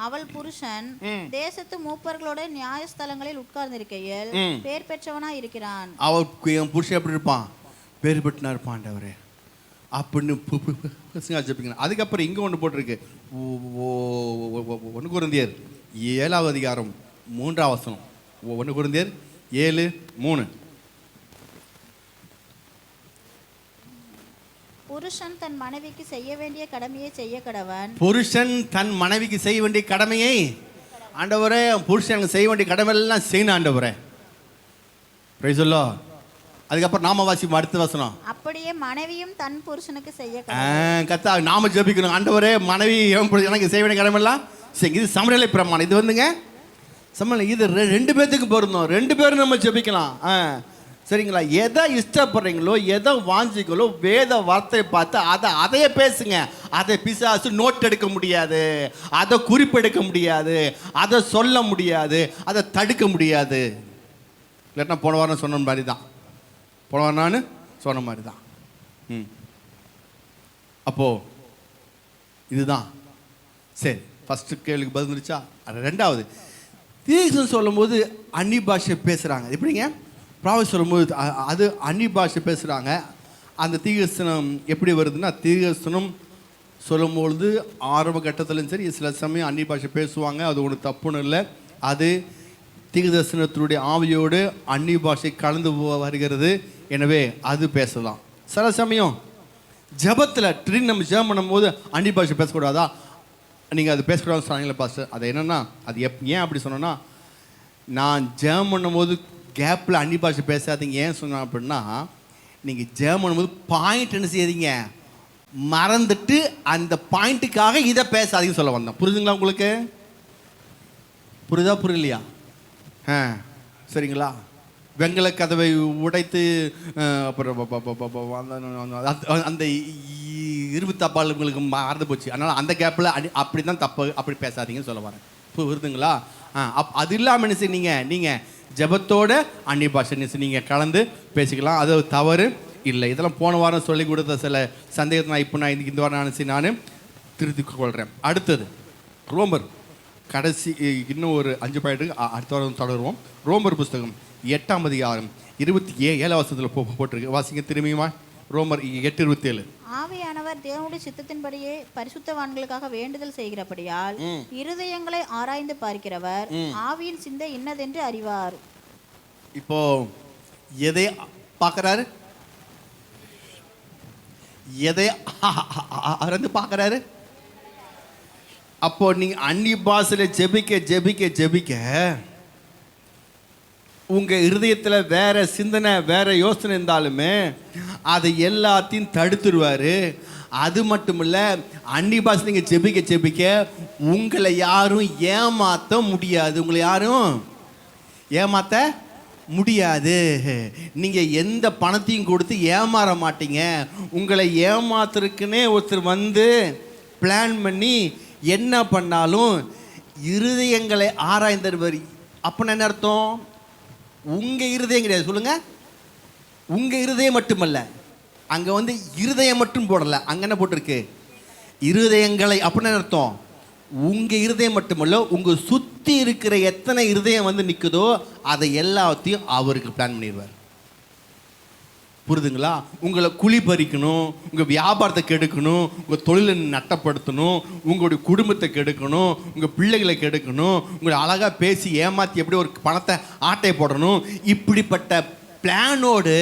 S2: அவள் புருஷன் தேசத்து மூப்பர்களோட நியாயஸ்தலங்களில் உட்கார்ந்திருக்கையில் பேர் பெற்றவனா இருக்கிறான்.
S1: அவள் என் புருஷன் எப்படி இருப்பான்? பேர் பெற்றனா இருப்பான் ஆண்டவரே அப்படின்னு ஜெபிக்கணும். அதுக்கப்புறம் இங்கே ஒன்று போட்டிருக்கு. 1 கொரிந்தியர் 7ஆம் அதிகாரம் 3ஆம் வசனம். 1 கொரிந்தியர் 7:3.
S2: புருஷன் தன் மனைவிக்கு செய்ய வேண்டிய கடமையை செய்ய கடவன்.
S1: புருஷன் தன் மனைவிக்கு செய்ய வேண்டிய கடமையை, ஆண்டவரே புருஷன் செய்ய வேண்டிய கடமை எல்லாம் செய்யணும் ஆண்டவரே. Price the Lord. அதுக்கப்புறம் நாம வாசிப்போம் அடுத்த வசனம்.
S2: அப்படியே மனைவியும் தன் புருஷனுக்கு செய்ய
S1: கத்தா நாம ஜெபிக்கணும். ஆண்டவரே, மனைவி எனக்கு செய்ய வேண்டிய கடமை எல்லாம் சரி. இது சமநிலை பிரமாணம். இது வந்துங்க சமநிலை. இது 2 பேர்த்துக்கு பொருந்தும். 2 பேரும் நம்ம ஜெபிக்கலாம். சரிங்களா? எதை இஷ்டப்படுறீங்களோ, எதை வாஞ்சிங்களோ, வேத வார்த்தையை பார்த்து அதையே பேசுங்க. அதை பிசாசு நோட் எடுக்க முடியாது, அதை குறிப்பெடுக்க முடியாது, அதை சொல்ல முடியாது, அதை தடுக்க முடியாது. இல்லைன்னா போன வாரம் சொன்ன மாதிரி தான். நான் சொன்ன மாதிரி தான். அப்போ இதுதான் சரி. ஃபர்ஸ்ட் கேள்விக்கு பதில் இருந்துச்சா? ரெண்டாவது, தீர்க்கதரிசனம் சொல்லும் போது அந்நிய பாஷை பேசுகிறாங்க. எப்படிங்க? ப்ராஃபட் சொல்லும்போது அது அந்நிய பாஷை பேசுகிறாங்க. அந்த தீர்க்கதரிசனம் எப்படி வருதுன்னா, தீர்க்கதரிசனம் சொல்லும்பொழுது ஆரம்ப கட்டத்திலும் சரி, சில சமயம் அந்நிய பாஷை பேசுவாங்க. அது ஒன்று தப்புன்னு இல்லை. அது தீர்க்கதரிசனத்தினுடைய ஆவியோடு அந்நிய பாஷை கலந்து வருகிறது. எனவே அது பேசலாம். சில சமயம் ஜபத்தில் நம்ம ஜெபம் பண்ணும்போது அந்நிய பாஷை பேசக்கூடாதா? நீங்கள் அது பேசக்கூடாதுன்னு சொன்னீங்களே பாஸ்டர். அது என்னென்னா, அது ஏன் அப்படி சொன்னோன்னா, நான் ஜெபம் பண்ணும்போது கேப்பில் அந்நிய பாஷை பேசாதீங்க. ஏன் சொன்னேன் அப்படின்னா, நீங்கள் ஜெபம் பண்ணும்போது பாயிண்ட் என்ன செய்யாதீங்க, மறந்துட்டு அந்த பாயிண்ட்டுக்காக இதை பேசாதீங்கன்னு சொல்ல வந்தேன். புரியுதுங்களா உங்களுக்கு? புரியலையா? சரிங்களா? வெங்கல கதவை உடைத்து அப்புறம் அந்த 20 தப்பால் உங்களுக்கு மறந்து போச்சு. அதனால் அந்த கேப்பில் அப்படி தான் தப்பு, அப்படி பேசாதீங்கன்னு சொல்ல வரேன். புரியுதுங்களா? அது இல்லாமல் என்ன செய்ய, நீங்கள் ஜபத்தோட அந்நிய பாஷை நீங்கள் கலந்து பேசிக்கலாம். அது தவறு இல்லை. இதெல்லாம் போன வாரம் சொல்லி கொடுத்த சில சந்தேகத்தை நான் இந்த வாரம் நான் திருத்திக் கொள்கிறேன். அடுத்தது ரோமர். கடைசி இன்னும் ஒரு 5 பாயிண்ட்டுக்கு அடுத்த வாரம் தொடருவோம். ரோமர் புஸ்தகம் 8ஆம் அதிகாரம் 27ஆம் வசனத்தில் போட்டிருக்கு. வாசிங்க திரும்பியுமா. ரோமர் 8:27.
S2: ஆவியானவர் தேவனுடைய சித்தத்தின்படியே பரிசுத்தவான்களுக்காக வேண்டுதல் செய்கிறபடியால் இருதயங்களை ஆராய்ந்து பார்க்கிறவர் ஆவியின் சிந்தை இன்னதென்று அறிவார்.
S1: இப்போ எதை பார்க்கறாரு? எதை ஆராய்ந்து பார்க்கறாரு? அப்போ நீங்க அந்நிய பாஷையில ஜெபிக்க உங்கள் இருதயத்தில் வேற சிந்தனை வேற யோசனை இருந்தாலுமே அதை எல்லாத்தையும் தடுத்துருவார். அது மட்டும் இல்லை, அன்னி பாஷை நீங்கள் ஜெபிக்க ஜெபிக்க உங்களை யாரும் ஏமாற்ற முடியாது. உங்களை யாரும் ஏமாற்ற முடியாது. நீங்கள் எந்த பணத்தையும் கொடுத்து ஏமாற மாட்டீங்க. உங்களை ஏமாத்துறதுக்குன்னே ஒருத்தர் வந்து பிளான் பண்ணி என்ன பண்ணாலும் இருதயங்களை ஆராய்ந்தவர். அப்படின்னா என்ன அர்த்தம்? உங்கள் இருதயம் கிடையாது. சொல்லுங்கள், உங்கள் இருதயம் மட்டுமல்ல, அங்கே வந்து இருதயம் மட்டும் போடலை, அங்கே என்ன போட்டிருக்கு? இருதயங்களை. அப்படின்னு அர்த்தம், உங்கள் இருதயம் மட்டுமல்ல, உங்கள் சுற்றி இருக்கிற எத்தனை இருதயம் வந்து நிற்குதோ அதை எல்லாத்தையும் அவருக்கு பிளான் பண்ணிடுவார். புரியுதுங்களா? உங்களை குழி பறிக்கணும், உங்கள் வியாபாரத்தை கெடுக்கணும், உங்கள் தொழிலை நட்டப்படுத்தணும், உங்களுடைய குடும்பத்தை கெடுக்கணும், உங்கள் பிள்ளைகளை கெடுக்கணும், உங்களை அழகாக பேசி ஏமாற்றி எப்படி ஒரு பணத்தை ஆட்டை போடணும். இப்படிப்பட்ட பிளானோடு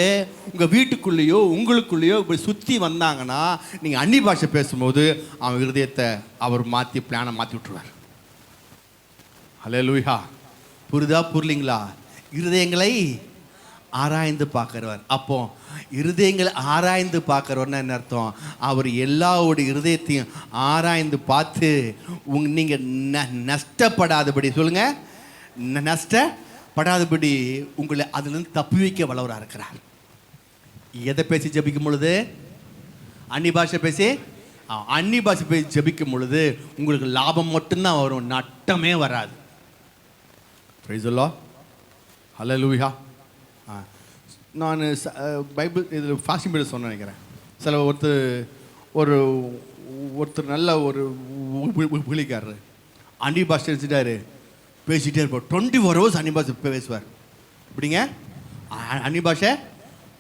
S1: உங்கள் வீட்டுக்குள்ளேயோ உங்களுக்குள்ளேயோ இப்படி சுற்றி வந்தாங்கன்னா நீங்கள் அன்னி பாஷை பேசும்போது அவன் இருதயத்தை அவர் மாற்றி பிளானை மாற்றி விட்டுருவார். ஹல்லேலூயா. புரிதா புரியலிங்களா? இருதயங்களை ஆராய்ந்து பார்க்குறவர். அப்போ இருதயங்களை ஆராய்ந்து பார்க்குறவர்னா என்ன அர்த்தம்? அவர் எல்லாவோட இருதயத்தையும் ஆராய்ந்து பார்த்து நீங்கள் நஷ்டப்படாதபடி, சொல்லுங்கள், நஷ்டப்படாதபடி உங்களை அதுலேருந்து தப்பி வைக்க வல்லவராக இருக்கிறார். எதை பேசி ஜபிக்கும் பொழுது? அன்னி பாஷை பேசி. அன்னி பாஷை பேசி ஜபிக்கும் பொழுது உங்களுக்கு லாபம் மட்டும்தான் வரும், நட்டமே வராது. Praise the Lord. ஹல்லேலூயா. நான் பைபிள் இதில் ஃபாஸ்டிங் பீரியட் சொன்ன நினைக்கிறேன். சில ஒருத்தர் நல்ல ஒரு விழிக்காரரு அன்னி பாஷை வச்சுட்டாரு, பேசிகிட்டே இருப்பார். 24 hours அன்னி பாஷை பேசுவார். இப்படிங்க அன்னி பாஷை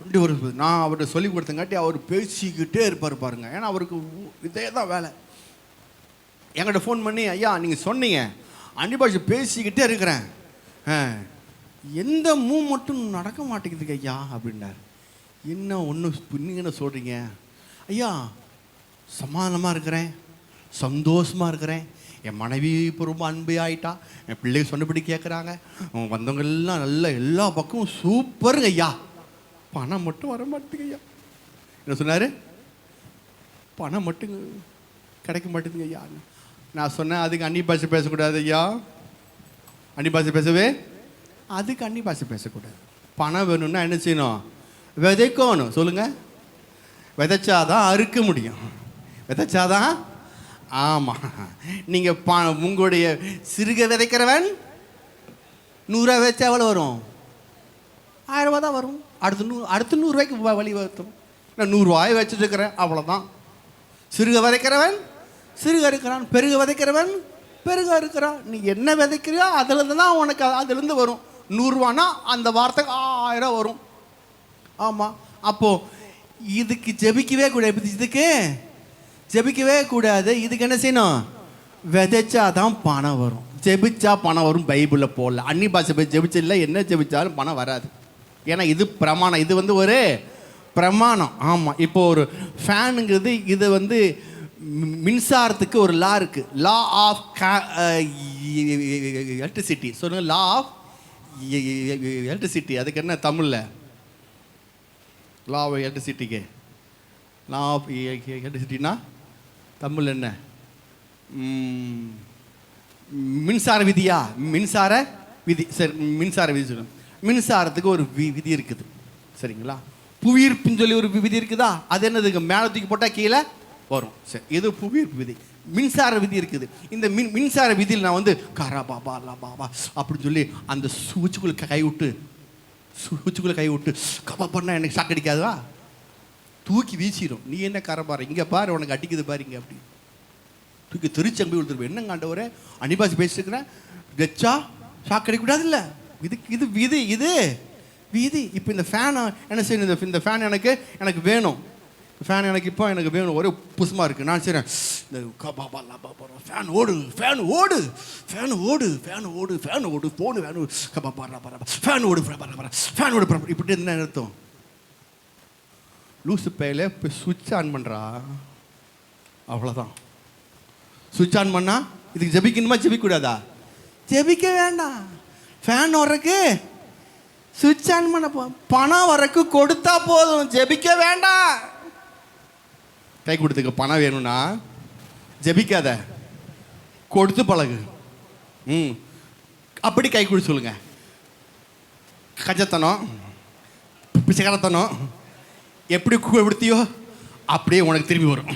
S1: 24 hours. நான் அவர்கிட்ட சொல்லி கொடுத்தங்காட்டி அவர் பேசிக்கிட்டே இருப்பார் பாருங்க. ஏன்னா அவருக்கு இதே தான் வேலை. என்கிட்ட ஃபோன் பண்ணி, ஐயா நீங்கள் சொன்னீங்க அன்னி பாஷை பேசிக்கிட்டே இருக்கிறேன், எந்த மட்டும் நடக்க மாட்டேங்குதுங்க ஐயா அப்படின்னார். என்ன ஒன்று நீங்கள் என்ன சொல்கிறீங்க? ஐயா சமாதானமாக இருக்கிறேன், சந்தோஷமாக இருக்கிறேன், என் மனைவி இப்போ ரொம்ப அன்பு ஆகிட்டா, என் பிள்ளைங்க சொன்னபடி கேட்குறாங்க, வந்தவங்க எல்லாம் நல்ல எல்லா பக்கமும் சூப்பருங்க ஐயா, பணம் மட்டும் வர மாட்டேங்குது ஐயா. என்ன சொன்னார்? பணம் மட்டும் கிடைக்க மாட்டேங்குது ஐயா. நான் சொன்னேன், அதுக்கு அன்னி பாஷை பேசக்கூடாது ஐயா. அன்னி பாஷை பேசவே, அதுக்கு அன்னி பாஷை பேசக்கூடாது. பணம் வேணும்னா என்ன செய்யணும்? விதைக்கணும். சொல்லுங்கள், விதைச்சாதான் அறுக்க முடியும். விதைச்சாதான். ஆமாம், நீங்கள் உங்களுடைய சிறுக விதைக்கிறவன் 100 விதைச்சா எவ்வளோ வரும்? 1000 ரூபா தான் வரும். அடுத்து 100 ரூபாய்க்கு வழி வருத்தும். நான் 100 ரூபாய் வச்சுட்டு இருக்கிறேன், அவ்வளோதான். சிறுக விதைக்கிறவன் சிறுக இருக்கிறான், பெருக விதைக்கிறவன் பெருக இருக்கிறான். நீ என்ன விதைக்கிறியோ அதுலேருந்து தான் உனக்கு அதுலேருந்து வரும். 100 ரூபானா அந்த வாரத்துக்கு 1000 வரும். ஆமாம். அப்போது இதுக்கு ஜெபிக்கவே கூடாது. இதுக்கு ஜெபிக்கவே கூடாது. இதுக்கு என்ன செய்யணும்? விதைச்சா தான் பணம் வரும். ஜெபிச்சா பணம் வரும் பைபிளில் போடல. அன்னி பாஷை போய் ஜெபிச்சில்ல, என்ன ஜெபிச்சாலும் பணம் வராது. ஏன்னா இது பிரமாணம், இது வந்து ஒரு பிரமாணம். ஆமாம். இப்போ ஒரு ஃபேனுங்கிறது, இது வந்து மின்சாரத்துக்கு ஒரு லா இருக்குது, லா ஆஃப் எலக்ட்ரிசிட்டி. சொல்லுங்கள், லா ஆஃப் எலக்ட்ரிசிட்டி. அதுக்கு என்ன தமிழில்? லா ஆஃப் எலக்ட்ரிசிட்டிக்கு லா ஆஃப் எலக்ட்ரிசிட்டினா தமிழ் என்ன? மின்சார விதியா? மின்சார விதி. சரி, மின்சார விதி சொல்லுங்கள். மின்சாரத்துக்கு ஒரு விதி இருக்குது, சரிங்களா? புவியீர்ப்புன்னு சொல்லி ஒரு விதி இருக்குதா? அது என்னதுங்க? மேலே தூக்கி போட்டால் கீழே வரும். சரி, இது புவியீர்ப்பு விதி. மின்சார விதி இருக்குது. இந்த மின்சார விதியில் நான் வந்து காரா பாபா லா பாபா அப்படின்னு சொல்லி அந்த சுவிட்சுக்குள்ளே கை விட்டு கபா பண்ணால் எனக்கு ஷாக் அடிக்காதுவா? தூக்கி வீசிடும். நீ என்ன காரை பாரு, இங்கே பாரு, உனக்கு அடிக்குது பாரு, இங்கே அப்படி தூக்கி திருச்சம்பி விழுத்துருவேன். என்னங்க ஆண்டவரே, அன்னி பாஷை பேசிட்டுருக்கிறேன், வச்சா ஷாக் அடிக்கக்கூடாது இல்லை? இது விதி, இது விதி. இப்போ இந்த ஃபேனை என்ன செய்யணும்? இந்த ஃபேன் எனக்கு வேணும். ஃபேன் எனக்கு இப்போ எனக்கு வேணும், ஒரே புதுசுமாக இருக்குது. நான் செய்கிறேன், இந்த ஃபேன் ஓடு, ஃபேன் ஓடு, ஃபேன் ஓடு, ஃபேன் ஓடு, ஃபேன் ஓடு, ஃபோனு வேணும், ஃபேன் ஓடு, ஃபேன் ஓடு. இப்படி என்ன அர்த்தம்? லூசு பையில இப்போ சுவிட்ச் ஆன் பண்ணுறா, அவ்வளோதான். சுவிட்ச் ஆன் பண்ணால் இதுக்கு ஜெபிக்கணுமா? ஜெபிக்கூடாதா? ஜெபிக்க வேண்டாம். ஃபேன் ஓடுறக்கு சுவிட்ச் ஆன் பண்ண பணம் வரக்கு கொடுத்தா போதும், ஜெபிக்க வேண்டாம். கை கொடுத்துக்க. பணம் வேணும்னா ஜெபிக்காத, கொடுத்து பழகு. அப்படி கை கொடு சொல்லுங்க. கஞ்சத்தனம், பிச்சைக்காரத்தனம் எப்படி கொடுத்தியோ அப்படியே உனக்கு திரும்பி வரும்.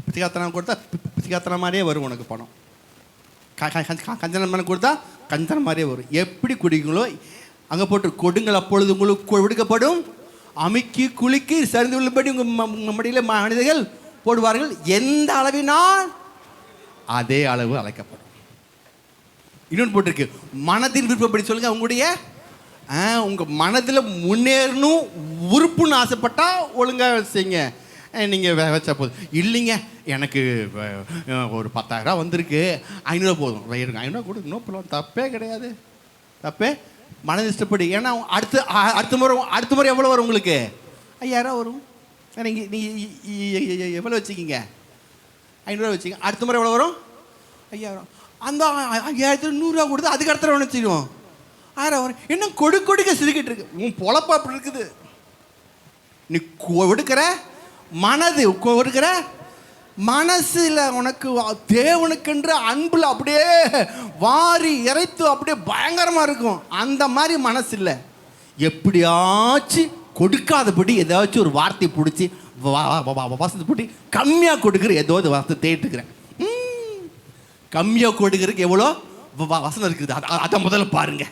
S1: பிச்சைக்காரத்தனம் கொடுத்தா பிச்சைக்காரத்தனம் மாதிரியே வரும் உனக்கு பணம். கஞ்சனம் பண்ண கொடுத்தா கஞ்சனம் மாதிரியே வரும். எப்படி குடிங்களோ அங்கே போட்டு கொடுங்கள், அப்பொழுது உங்களுக்கு கொடுக்கப்படும். அமுக்கி குலுக்கி சரிந்து உள்ளபடி உங்கள் மடியில் மனிதர்கள் போடுவார்கள். எந்த அளவினால் அதே அளவு அழைக்கப்படும். இன்னொன்று போட்டிருக்கு, மனதின் விருப்பப்படி சொல்லுங்க. உங்களுடைய உங்கள் மனதில் முன்னேறணும் உறுப்புன்னு ஆசைப்பட்டா ஒழுங்காக செய்யுங்க. நீங்கள் வச்சா போதும். இல்லைங்க எனக்கு ஒரு 10,000 வந்திருக்கு, 500 போதும், 500 கொடு, நோ ப்ராப்ளம், தப்பே கிடையாது, தப்பே. மனது இஷ்டப்படி. ஏன்னா அடுத்த முறை எவ்வளோ வரும் உங்களுக்கு? 5,000 வரும். நீங்கள் எவ்வளோ வச்சுக்கிங்க? 500 வச்சுக்கிங்க. அடுத்த முறை எவ்வளோ வரும்? 5,000. அந்த 5,100 கொடுத்து அதுக்கு அடுத்த ஒன்று வச்சுக்குவோம், 1000 வரும். என்ன கொடுக்க சிரிக்கிட்டு இருக்கு. உன் பொழப்பா அப்படி இருக்குது. நீ கொடுக்கிற மனது, கொடுக்கிற மனசில் உனக்கு தேவனுக்கென்று அன்பில் அப்படியே வாரி இறைத்து அப்படியே பயங்கரமாக இருக்கும். அந்த மாதிரி மனசு இல்லை. எப்படியாச்சும் கொடுக்காதபடி ஏதாச்சும் ஒரு வார்த்தை பிடிச்சி வசதி போட்டு கம்மியாக கொடுக்குற ஏதோ ஒரு வார்த்தை தேட்டுக்கிறேன். கம்மியாக கொடுக்குறதுக்கு எவ்வளோ வசனம் இருக்குது, அதை முதல்ல பாருங்க.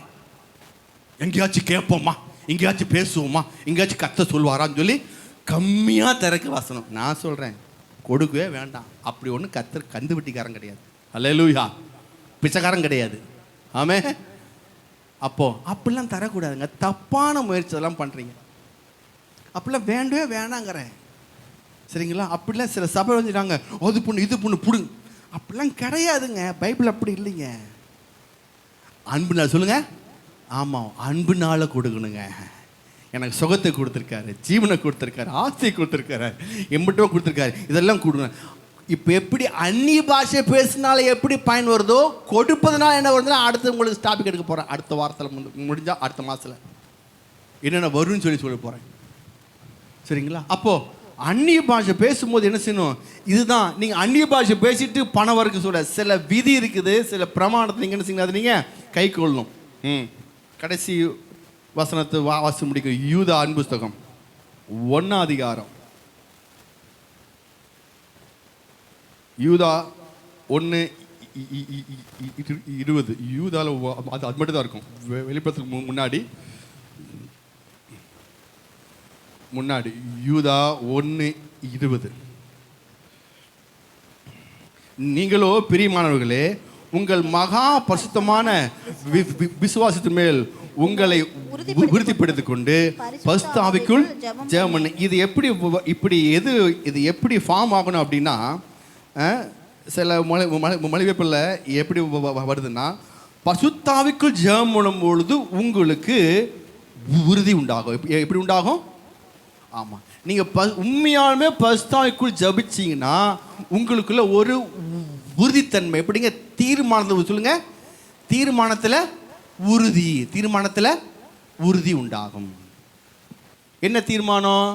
S1: எங்கேயாச்சும் கேட்போம்மா, எங்கேயாச்சும் பேசுவோம்மா, எங்கேயாச்சும் கத்த சொல்வாரான்னு சொல்லி கம்மியாக திறக்க வசனம். நான் சொல்கிறேன், கொடுக்கவே வேண்டாம். அப்படி ஒன்றும் கத்தர் கந்து வெட்டிக்காரன் கிடையாது. அல்லேலூயா. பிச்சைக்காரன் கிடையாது. ஆமே. அப்போது அப்படிலாம் தரக்கூடாதுங்க. தப்பான முயற்சி அதெல்லாம் பண்ணுறீங்க. அப்படிலாம் வேண்டவே வேணாங்கிறேன், சரிங்களா? அப்படிலாம் சில சபை வந்துட்டாங்க, அது பொண்ணு இது பொண்ணு புடுங்க, அப்படிலாம் கிடையாதுங்க. பைபிள் அப்படி இல்லைங்க. அன்புனால சொல்லுங்க. ஆமாம், அன்புனால கொடுக்கணுங்க. எனக்கு சுகத்தை கொடுத்துருக்காரு, ஜீவனை கொடுத்துருக்காரு, ஆசையை கொடுத்துருக்காரு, எம்பிட்டோ கொடுத்துருக்காரு, இதெல்லாம் கொடுங்க. இப்போ எப்படி அந்நிய பாஷை பேசினால எப்படி பயன் வருதோ, கொடுப்பதுனால என்ன வருதுன்னா அடுத்து உங்களுக்கு டாபிக் எடுக்க போகிறேன். அடுத்த வாரத்தில் முடிஞ்சால் அடுத்த மாதத்தில் என்னென்ன வரும்னு சொல்ல போகிறேன், சரிங்களா? அப்போது அந்நிய பாஷை பேசும்போது என்ன செய்யணும்? இதுதான், நீங்கள் அந்நிய பாஷை பேசிட்டு பணம் வரைக்கும் சொல்ல சில விதி இருக்குது, சில பிரமாணத்தை நீங்கள் என்ன செய்யணும், அதை நீங்கள் கை கொள்ளணும். கடைசி வசனத்தை வாசி முடிக்கும். யூதா அன்பு புஸ்தகம் 1 அதிகாரம். யூதா 1:20. யூதாவில் அது மட்டும் தான் இருக்கும். வெளிப்படத்துக்கு முன்னாடி யூதா 1:20. நீங்களோ பிரியமானவர்களே, உங்கள் மகா பரிசுத்தமான விசுவாசத்தின் மேல் உங்களை உறுதிப்படுத்திக் கொண்டு பரிசுத்த ஆவிக்குள் ஜெபம் பண்ணு. இது எப்படி ஃபார்ம் ஆகணும் அப்படின்னா, சில மொழிபெயர்ப்பில் எப்படி வருதுன்னா, பரிசுத்த ஆவிக்குள் ஜெபம் பண்ணும் பொழுது உங்களுக்கு உறுதி உண்டாகும். எப்படி உண்டாகும்? ஆமாம், நீங்கள் உண்மையாலுமே பரிசுத்த ஆவிக்குள் ஜெபிச்சிங்கன்னா உங்களுக்குள்ள ஒரு உறுதித்தன்மை. எப்படிங்க? தீர்மானத்தில் சொல்லுங்க. தீர்மானத்தில் உறுதி உண்டாகும். என்ன தீர்மானம்?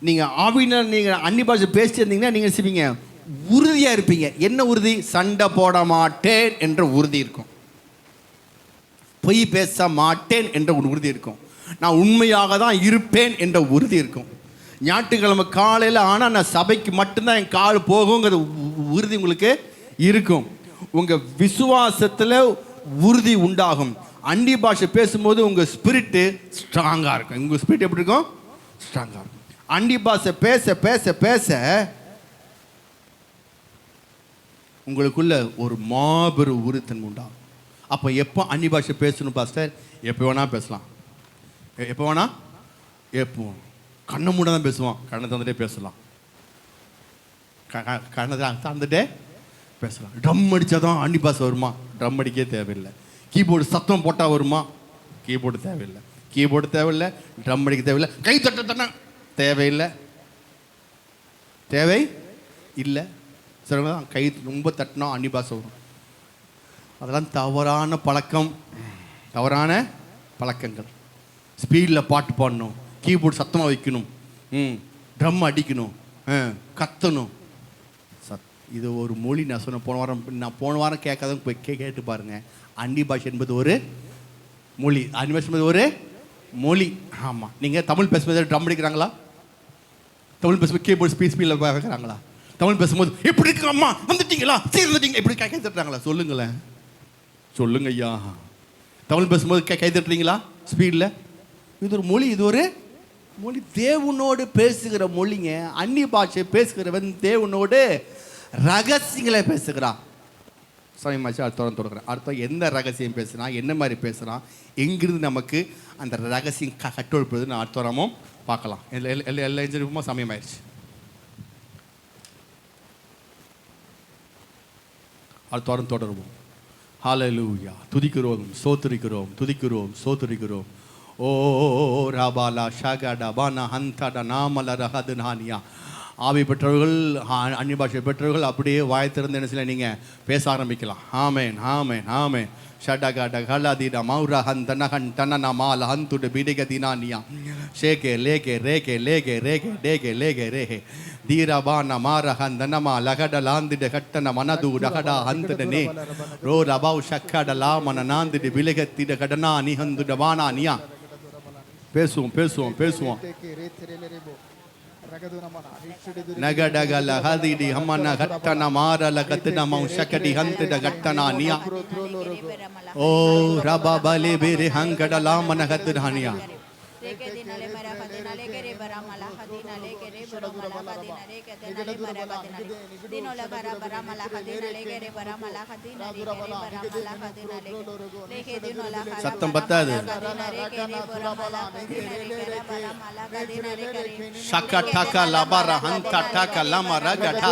S1: நீங்கள் ஆவியினர் நீங்கள் அந்நிய பாஷை பேசிட்டு இருந்தீங்கன்னா நீங்கள் செய்வீங்க, உறுதியாக இருப்பீங்க. என்ன உறுதி? சண்டை போட மாட்டேன் என்ற உறுதி இருக்கும். பொய் பேச மாட்டேன் என்ற ஒரு உறுதி இருக்கும். நான் உண்மையாக தான் இருப்பேன் என்ற உறுதி இருக்கும். ஞாயிற்றுக்கிழமை காலையில் ஆனால் நான் சபைக்கு மட்டும்தான் என் கால் போகுங்கிற உறுதி உங்களுக்கு இருக்கும். உங்கள் விசுவாசத்தில் உறுதி உண்டாகும். அந்நிய பாஷை பேசும்போது உங்கள் ஸ்பிரிட்டு ஸ்ட்ராங்காக இருக்கும். உங்கள் ஸ்பிரிட் எப்படி இருக்கும்? ஸ்ட்ராங்காக இருக்கும். அந்நிய பாஷை பேச பேச பேச உங்களுக்குள்ள ஒரு மாபெரும் உறுதித்தன்மை உண்டாகும். அப்போ எப்போ அந்நிய பாஷை பேசணும் பாஸ்டர்? எப்போ வேணால் பேசலாம். எப்போ வேணா? எப்போ கண்ணை மூட தான் பேசுவான், கண்ணை தந்துட்டே பேசலாம். கண்ணை தந்துட்டே பேசலாம். ட்ரம் அடித்தா தான் அந்நிய பாஷை வருமா? ட்ரம் அடிக்கவே தேவையில்லை. கீபோர்டு சத்தம் போட்டால் வருமா? கீபோர்டு தேவையில்லை. ட்ரம் அடிக்க தேவையில்லை. கை தட்ட தேவையில்லை. தேவை இல்லை. சில கை ரொம்ப தட்டினா அந்நிய பாஷை வரும். அதெல்லாம் தவறான பழக்கம், தவறான பழக்கங்கள். ஸ்பீடில் பாட்டு பாடணும், கீபோர்டு சத்தமாக வைக்கணும், ட்ரம் அடிக்கணும், கத்தணும். இது ஒரு மொழி. நான் சொன்ன போன வாரம் கேட்காத போய் கேட்டு பாருங்கள். அந்நிய பாஷை என்பது ஒரு மொழி. அந்நிய பாஷை என்பது ஒரு மொழி. ஆமாம், நீங்கள் தமிழ் பேசும்போது ட்ரம் அடிக்கிறாங்களா? தமிழ் பேசும்போது கீபோர்டு ஸ்பீடில் வைக்கிறாங்களா? தமிழ் பேசும்போது எப்படி இருக்கு அம்மா, வந்துட்டீங்களா, வந்துட்டீங்க, எப்படி கை தட்டுறாங்களா? சொல்லுங்களேன், சொல்லுங்க ஐயா. தமிழ் பேசும்போது கை தட்டுறீங்களா ஸ்பீடில்? இது ஒரு மொழி, இது ஒரு மொழி. தேவனோடு பேசுகிற மொழிங்க. அந்நிய பாஷை பேசுகிறவன் தேவனோடு ரகசியங்களை பேசுகிறான். சமயமாச்சு அடுத்த தொடர்கிறேன். அடுத்த எந்த ரகசியம் பேசுகிறான், என்ன மாதிரி பேசுகிறான், எங்கிருந்து நமக்கு அந்த ரகசியம் கட்டொழுப்புறது நான் அடுத்த வாரமும் பார்க்கலாம். எல்லா எஞ்சிருக்குமோ சமயமாயிடுச்சு. அடுத்த வாரம் தொடருவோம். ஹல்லேலூயா. துதிக்கிறோம், சோத்திரிக்கிறோம், துதிக்கிறோம், சோத்திரிக்கிறோம். ஓ ராபாலா ஷாகடா பானா ஹந்தடா நாமல ரஹது நானியா. ஆவி பெற்றவர்கள், அந்நிய பாஷை பெற்றவர்கள் அப்படியே வாய் திறந்து என்ன செய்யல, நீங்கள் பேச ஆரம்பிக்கலாம். ஆமேன், ஆமேன், ஆமேன். ஷடகட கலதிட மௌர ஹந்தனஹன் தனன மால ஹந்துடு பிடிக தினானியா ஷேகே லேகே ரேகே லேகே ரேகே டேகே லேகே ரேகே தீரபான மார ஹந்தனமா லகட லாந்திட கட்டன மனது டகடா ஹந்தடனே ரோ ரபௌ ஷக்கட லாமன நாந்திட பிலகத்திட கடனா நிஹந்துட வானா நியா. பேசுவோம், பேசுவோம், பேசுவோம். நகடகல ஹதிடி ஹமன கட்டன மாரல கத்தன மௌஷகடி ஹந்தட கட்டனா நியா. ஓ ரபா பலே பேரே ஹங்கடலா மன கத்தனானியா. சத்தம் பத்தாது. ஷக்கட்டக லபர ஹந்தட்டக லமரகடா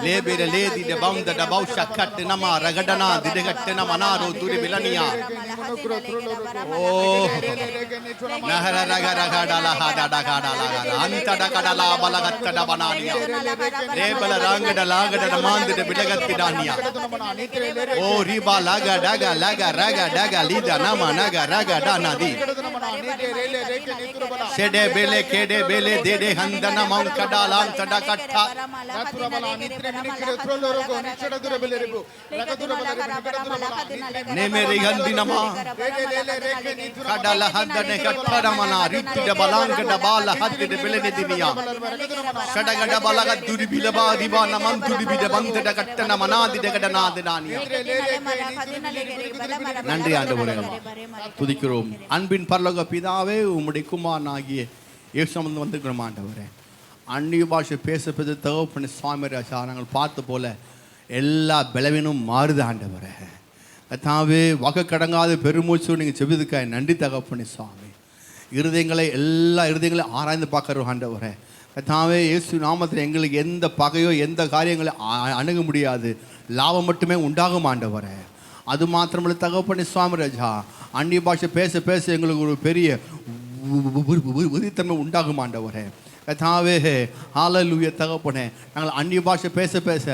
S1: லேபிர லேதி டபம் டபௌ ஷக்கட் நம ரகடனா திடகட்டன மனாரோ துரி விலனியா. ஓ நஹர ரக ரகடல ஹடடகடல அந்தடகடல பலகத்தட பனானியா லேபல ரங்கட லாகட மாந்திட விலகத்திடானியா. ஓ ரிபா லகடக லக ரகடக லித நம நக ரகட நதி ஷெடே பெலே கேடே பெலே தேடே ஹந்தன மௌங்கடல தடகட்ட நேமேரி ஹந்தினமா கடல ஹந்தன கட்டரமனா ரித்திட பலாங்கட பால ஹத்திட பெலனே தினியா ஷடகட பலக துரிபிலபா திபா நமம் துரிபிட பந்தட கட்டன மனாதிட கடனாதினானியா. நன்றி ஆண்டவரே, துதிக்கிறோம். அன்பின் பரலோக பிதாவே, உம்முடைய குமாரனாகிய இயேசு வந்திருக்கிறோம் ஆண்டவரே. அந்நிய பாஷை பேச தகப்பன சுவாமி ராஜா, நாங்கள் பார்த்த போல எல்லா பலவீனும் மாறுது ஆண்டவரே. தாவே வகை கடங்காத பெருமூச்சு நீங்கள் செவிதுக்காய் நன்றி தகப்பனே சுவாமி. எல்லா இருதயங்களையும் ஆராய்ந்து பார்க்குறோம் ஆண்டவரே. தாவே இயேசு நாமத்தில் எங்களுக்கு எந்த பகையோ எந்த காரியங்களை அணுக முடியாது, லாபம் மட்டுமே உண்டாகும் ஆண்டவரே. அது மாத்திரமில்லை தகப்பனே சுவாமி ராஜா, அந்நிய பாஷை பேச பேச எங்களுக்கு ஒரு பெரிய உறுதித்தன்மை உண்டாகும் ஆண்டவரே. தாவே ஹல்லேலூயா தகப்பனே, நாங்கள் அந்நிய பாஷை பேச பேச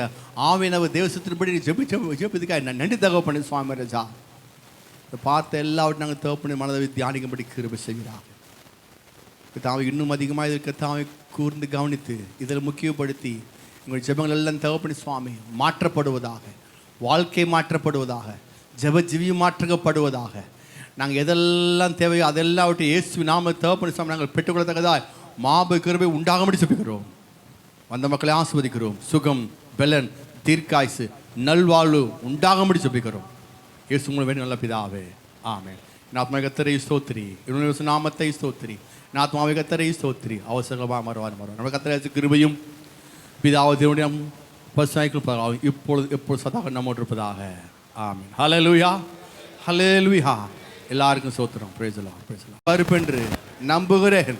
S1: ஆவியானவர் தேவசத்தின்படி ஜெபிச்சதுக்காக நன்றி தகப்பனே சுவாமி ராஜா. இதை பார்த்த எல்லாவற்றையும் நாங்கள் தகப்பனே மனதை தியானிக்கும்படி கிருபை செய்கிறார். தாவை இன்னும் அதிகமாக இருக்க தாவை கூர்ந்து கவனித்து இதில் முக்கியப்படுத்தி எங்களுடைய ஜெபங்கள் எல்லாம் தகப்பனே சுவாமி மாற்றப்படுவதாக, வாழ்க்கை மாற்றப்படுவதாக, ஜெப ஜீவி மாற்றப்படுவதாக. நாங்கள் எதெல்லாம் தேவையோ அதெல்லாவற்றையும் இயேசு நாம தகப்பனே சுவாமி நாங்கள் பெற்றுக்கொள்ளத்தக்கதாக மாபெ கிருபை உண்டாகும்படி செபிக்கிறோம். வந்த மக்களை ஆஸ்வதிக்கிறோம். சுகம், பெலன், தீர்க்காய்சு, நல்வாழ்வு உண்டாகும்படி செபிக்கிறோம். இயேசு உங்களை வேணும் நல்ல பிதாவே, ஆமென். நாத்மா கத்தரை ஸ்தோத்திரி, இவனுடைய நாமத்தை ஸ்தோத்திரி, நாத்மாவை கத்தரை ஸ்தோத்திரி. அவசரமாக மறுவார் நம்ம கத்தரை கிருபையும் பிதாவுடைய பசுமைக்கும் இப்பொழுது சதாக நம்மோடு இருப்பதாக, ஆமென். ஹல்லேலூயா, ஹல்லேலூயா. எல்லாருக்கும் ஸ்தோத்திரம். Praise the Lord, praise the Lord. பருப்பென்று நம்புகிறேன்.